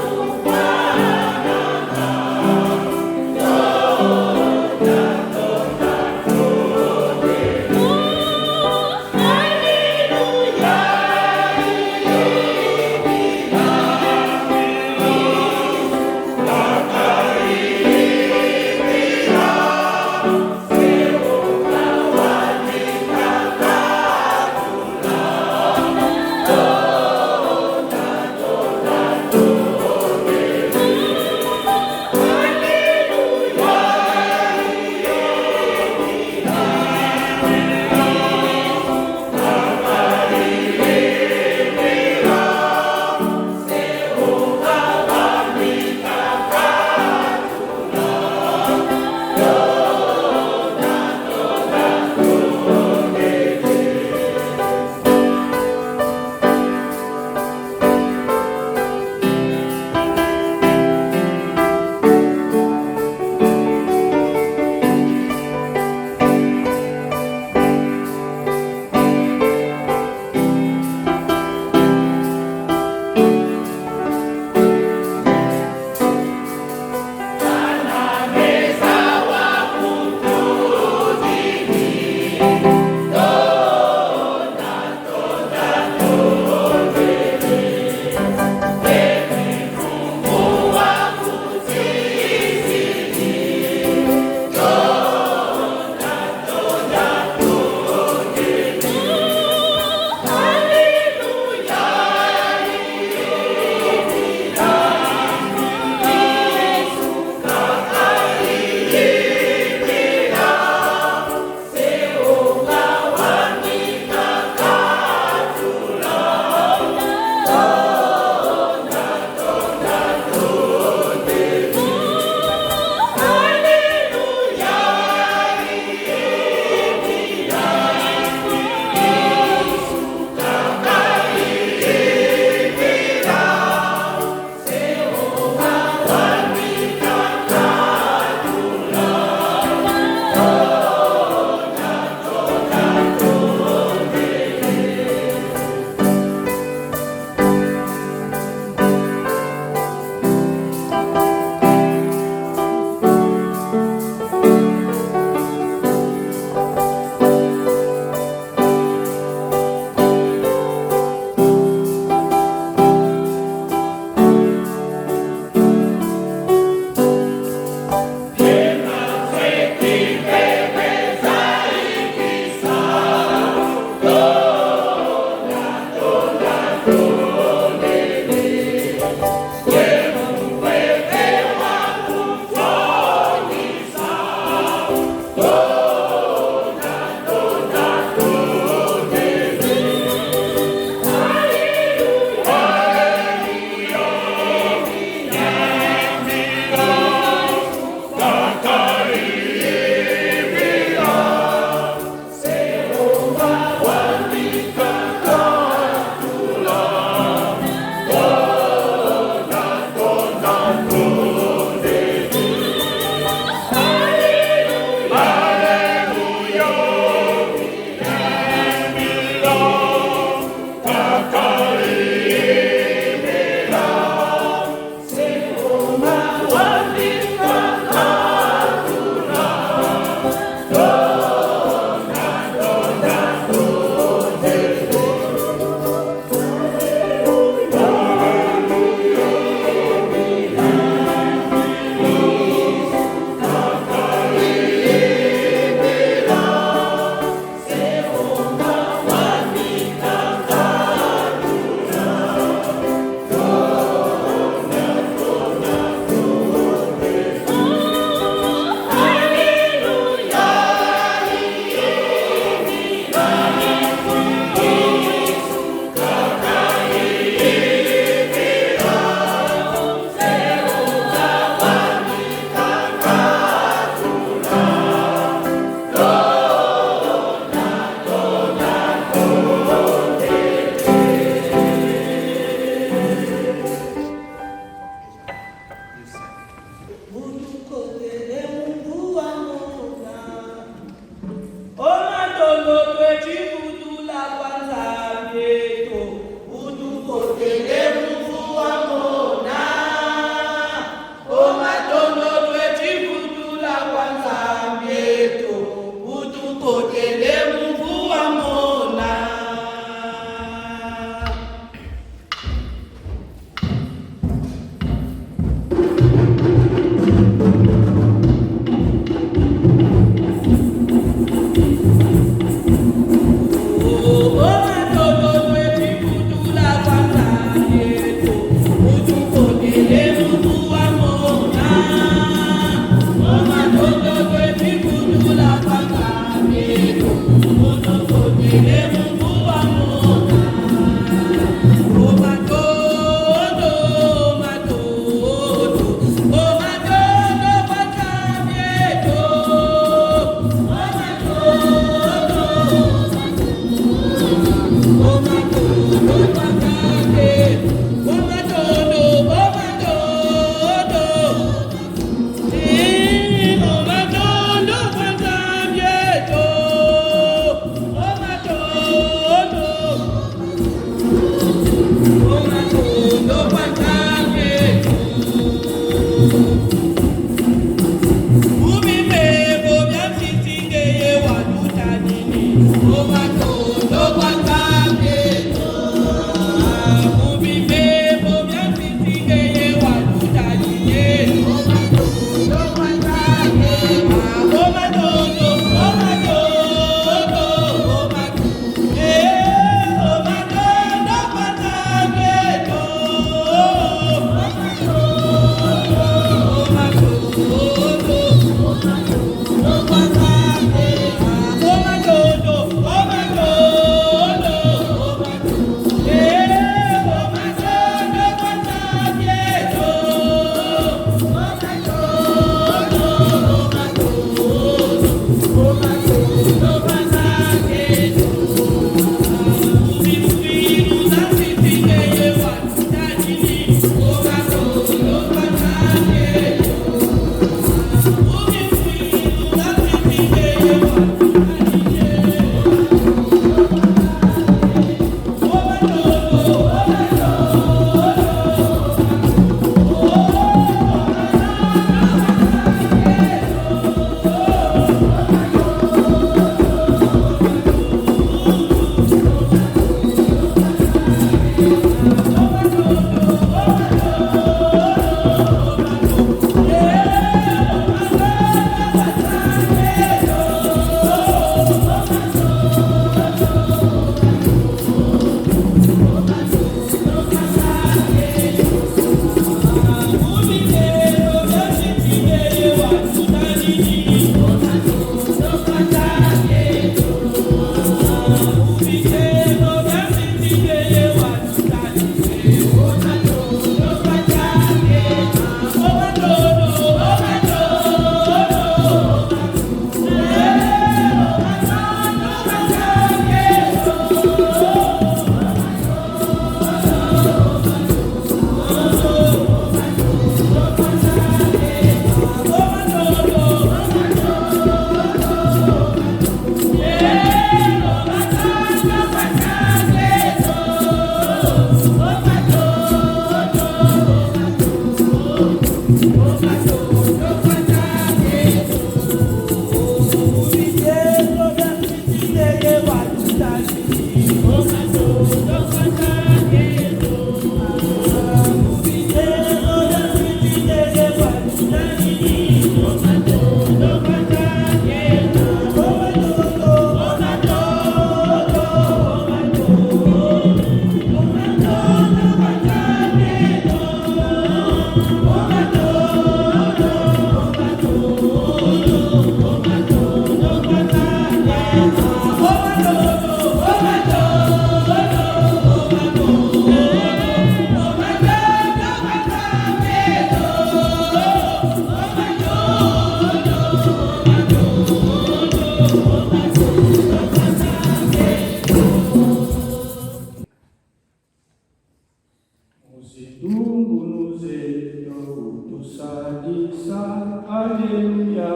Alléluia.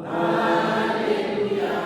Alléluia.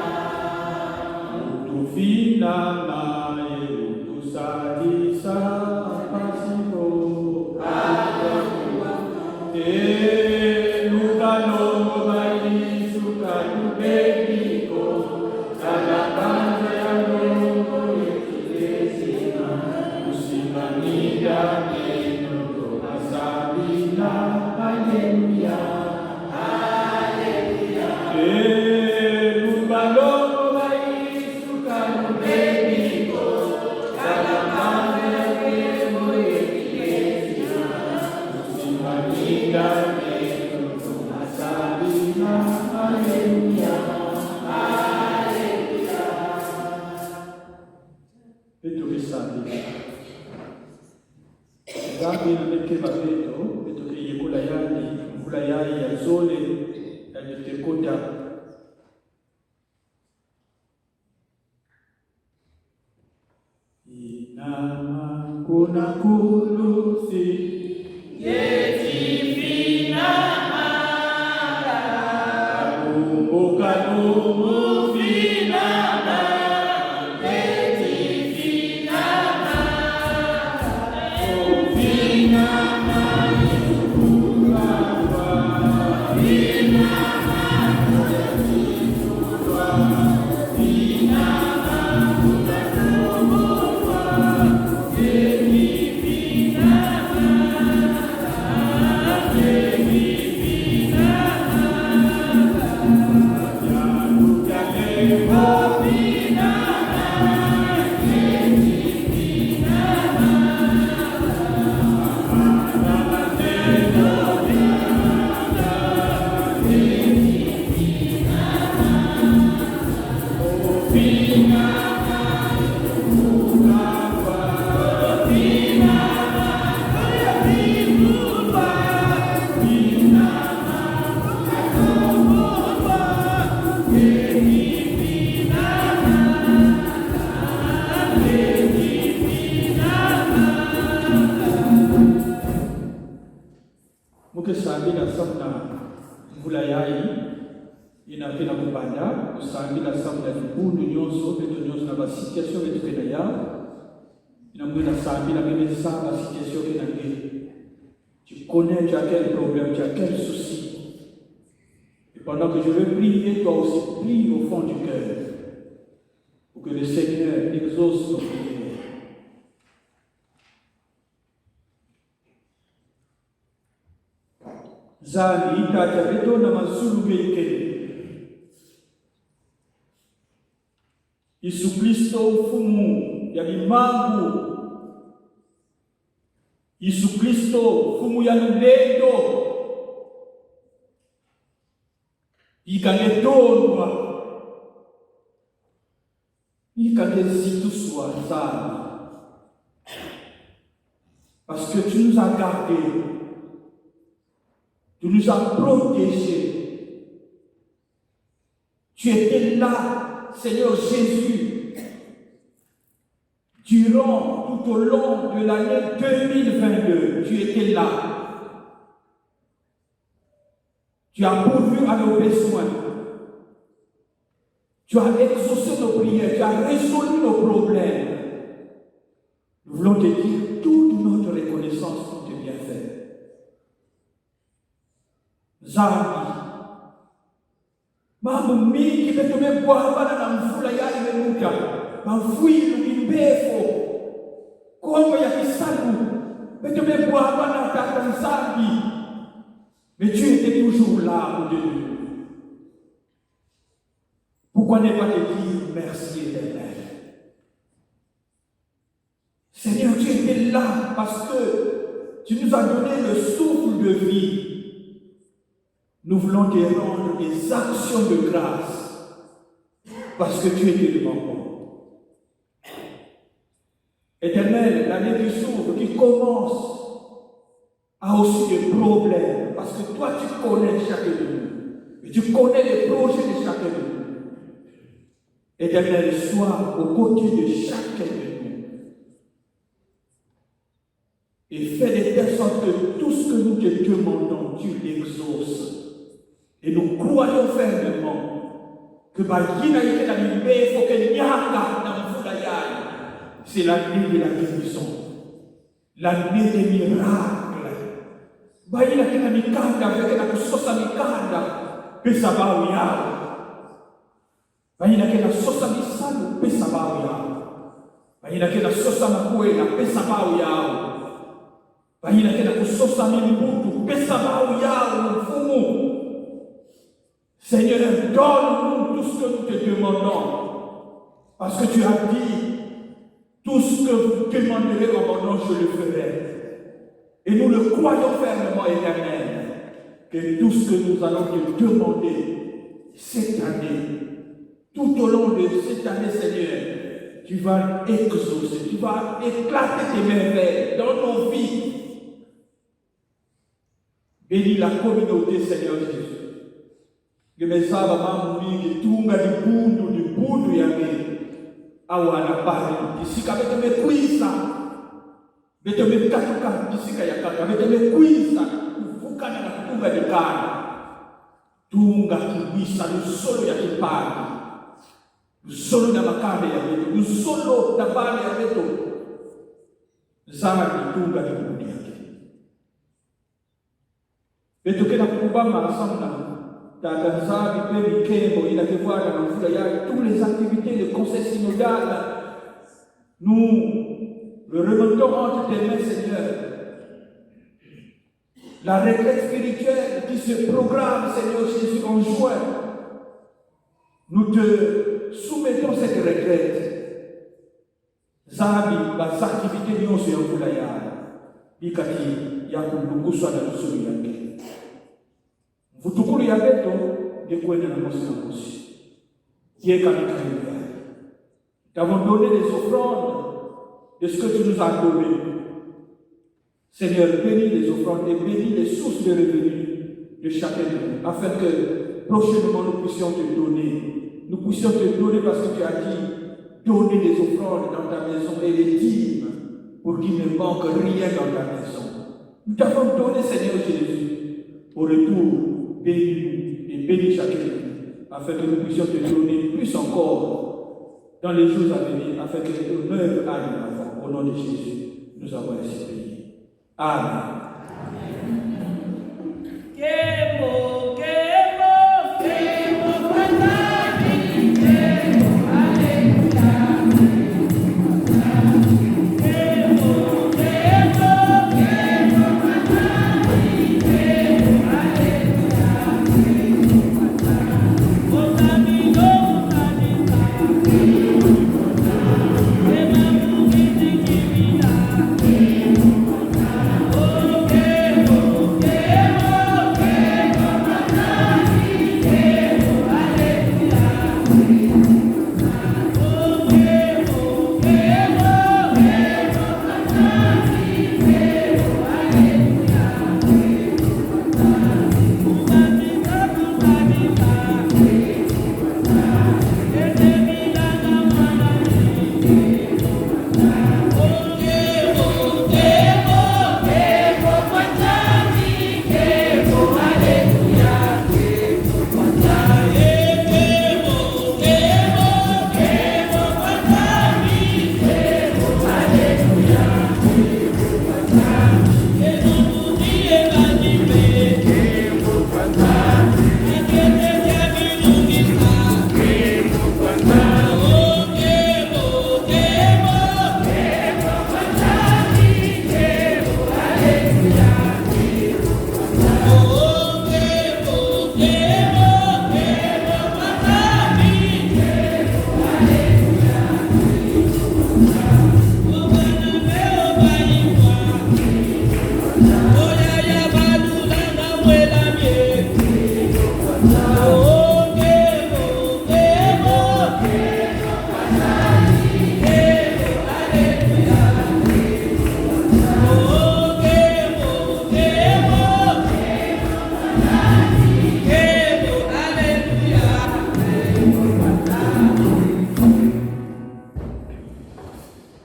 Tu connais, tu as quel problème, tu as quel souci. Et pendant que je vais prier, toi aussi prie au fond du cœur pour que le Seigneur exauce nos prières. Zali itajabeto na mazulu geike. Yesu Kristo mfumu ya mimangu. Yesu Kristo mfumu ya lulendo. Ikangetondwa. Ikangezituswa Zali. Parce que tu nous as gardés. Tu nous as protégés. Tu étais là, Seigneur Jésus, durant, tout au long de l'année 2022. Tu étais là. Tu as pourvu à nos besoins. Tu as exaucé nos prières. Tu as résolu nos problèmes. Nous voulons te dire toute notre reconnaissance pour tes bienfaits. Zali mambo mingi tumebwabana na mvula ya imenuka mafuilu kimbefo kongo ya kisalu tumebwabana kaka nzambi, mais tu étais toujours là au début. Pourquoi ne pas te dire merci Éternel? Seigneur, tu étais là parce que tu nous as donné le souffle de vie. Nous voulons te rendre des actions de grâce parce que tu es tellement bon. Éternel, l'année qui s'ouvre, qui commence, a aussi des problèmes parce que toi tu connais chacun de nous et tu connais les projets de chacun de nous. Éternel, sois aux côtés de chacun de nous et fais de telle sorte que tout ce que nous te demandons, tu l'exauces. Et nous croyons fermement que Bagina était la libé, faut que Nyanga dans Mfoulayai. C'est l'année de la guérison, l'année des miracles. Bagina qui n'a mikanda, avec la sosa mikanda, pesa bao yao. Bagina qui n'a sosa misalu, pesa bao yao. Bagina qui n'a sosa makuela, pesa bao yao. Bagina qui n'a sosa milibutu, pesa bao yao, mfumu. Seigneur, donne-nous tout ce que nous te demandons. Parce que tu as dit, tout ce que vous demanderez en mon nom, je le ferai. Et nous le croyons fermement, Éternel, que tout ce que nous allons te demander cette année, tout au long de cette année, Seigneur, tu vas exaucer, tu vas éclater tes merveilles dans nos vies. Bénis la communauté, Seigneur Jésus. Que mes savants m'ont dit que tout le monde du bout awana pari disika bete mekuisa bete mekatuka disika yakaka bete mekuisa kuvukana na kutunga dikana tunga kibisa lusolo ya kipari lusolo na makande ya beto lusolo na bale ya beto zama tunga kibudi yake beto kena kubama asamna Tanzanie, Pays Kembo, il a fait voir dans le foyer toutes les activités de conseil synodal. Nous le remettons entre tes mains, Seigneur. La retraite spirituelle qui se programme, Seigneur Jésus, en juin. Nous te soumettons cette retraite. Zabi, les activités nous sont en foyer. Bikati, Yakubu, Kuswa, na Lusuri Yanke. Vutukulu ya beto de kwenda na mosi na mosi. Yeka mikaiba. Nous avons donné des offrandes de ce que tu nous as donné. Seigneur, bénis les offrandes et bénis les sources de revenus de chacun de nous, afin que prochainement nous puissions te donner. Nous puissions te donner parce que tu as dit, donner des offrandes dans ta maison et les dîmes pour qu'il ne manque rien dans ta maison. Nous t'avons donné, Seigneur Jésus, au retour. Bénis-nous et bénis chacun de nous, afin que nous puissions te donner plus encore dans les jours à venir, afin que ton œuvre aille en avant. Au nom de Jésus, nous avons ainsi prié. Amen.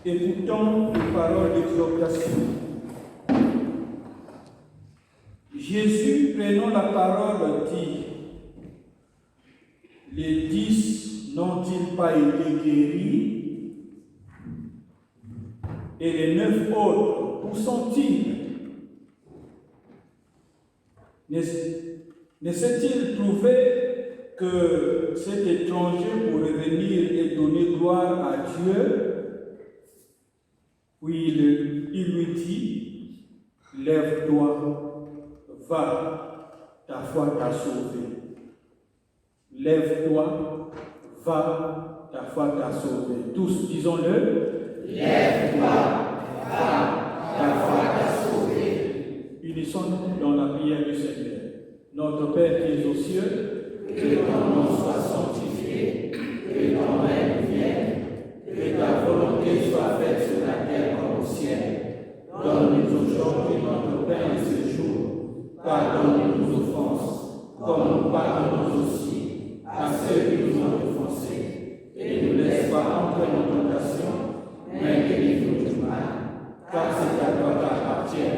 Écoutons les paroles d'exhortation. Jésus, prenant la parole, dit: Les 10 n'ont-ils pas été guéris? Et les 9 autres, où sont-ils? Ne s'est-il trouvé que cet étranger pourrait venir et donner gloire à Dieu? Puis il lui dit, lève-toi, va, ta foi t'a sauvé. Lève-toi, va, ta foi t'a sauvé. Tous, disons-le. Lève-toi, va, ta foi t'a sauvé. Unissons-nous dans la prière du Seigneur. Notre Père qui es aux cieux, que ton nom soit sanctifié, que ton règne vienne, que ta volonté soit faite sur la terre comme au ciel. Donne-nous aujourd'hui notre pain de ce jour. Pardonne-nous nos offenses, comme nous pardonnons aussi à ceux qui nous ont offensés. Et ne nous laisse pas entrer en tentation, mais délivre-nous du mal. Car c'est à toi qu'appartient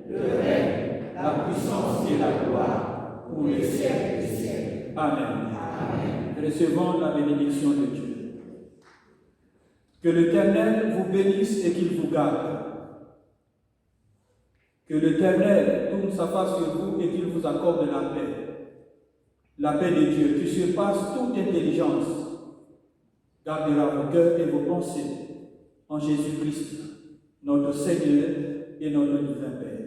le règne, la puissance et la gloire pour les siècles des siècles. Amen. Amen. Recevons la bénédiction de Dieu. Que l'Éternel vous bénisse et qu'il vous garde. Que l'Éternel tourne sa face sur vous et qu'il vous accorde la paix. La paix de Dieu qui surpasse toute intelligence gardera vos cœurs et vos pensées en Jésus-Christ, notre Seigneur et notre divin Père.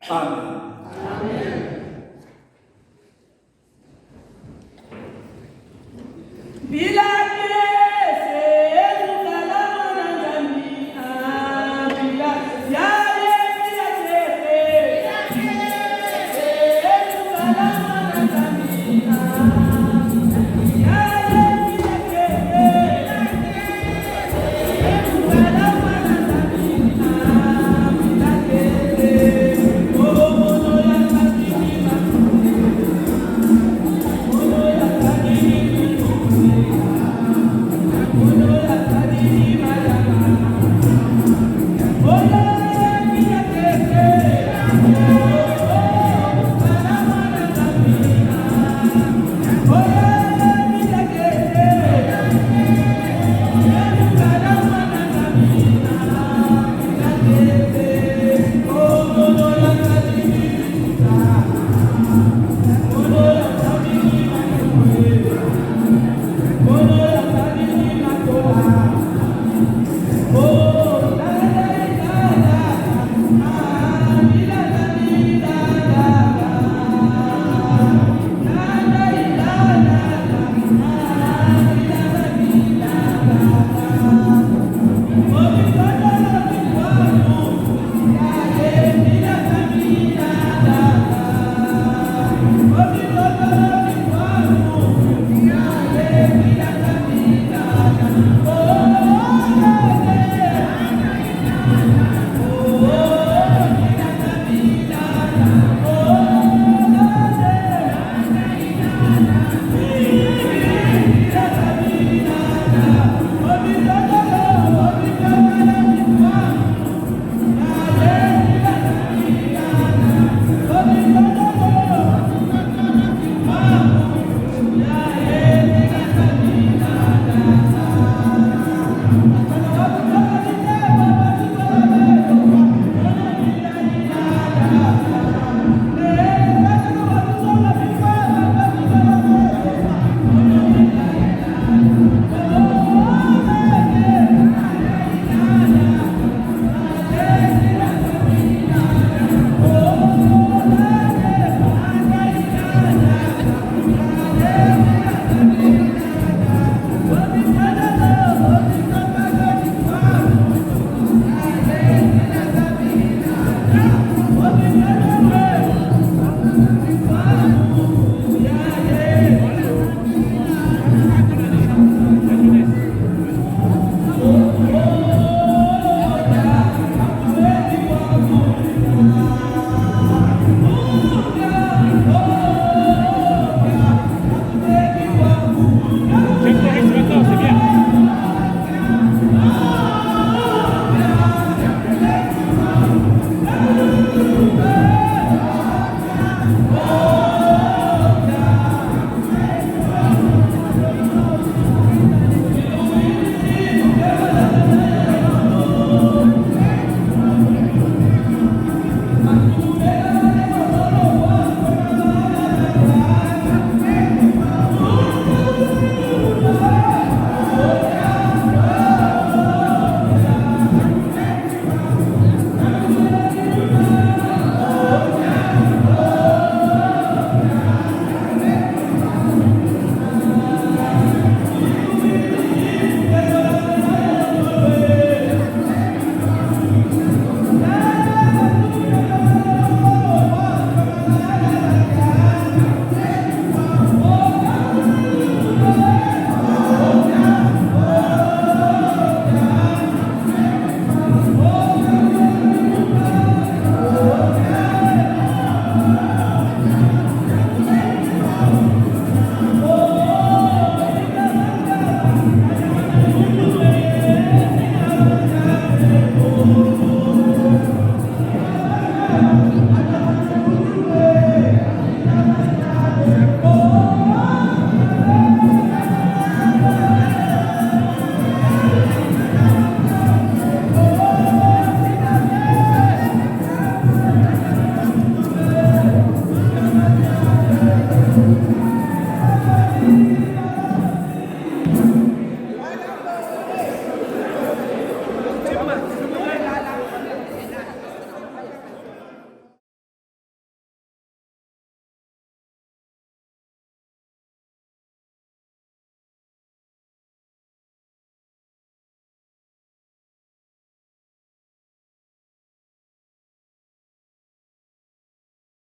Amen. Amen.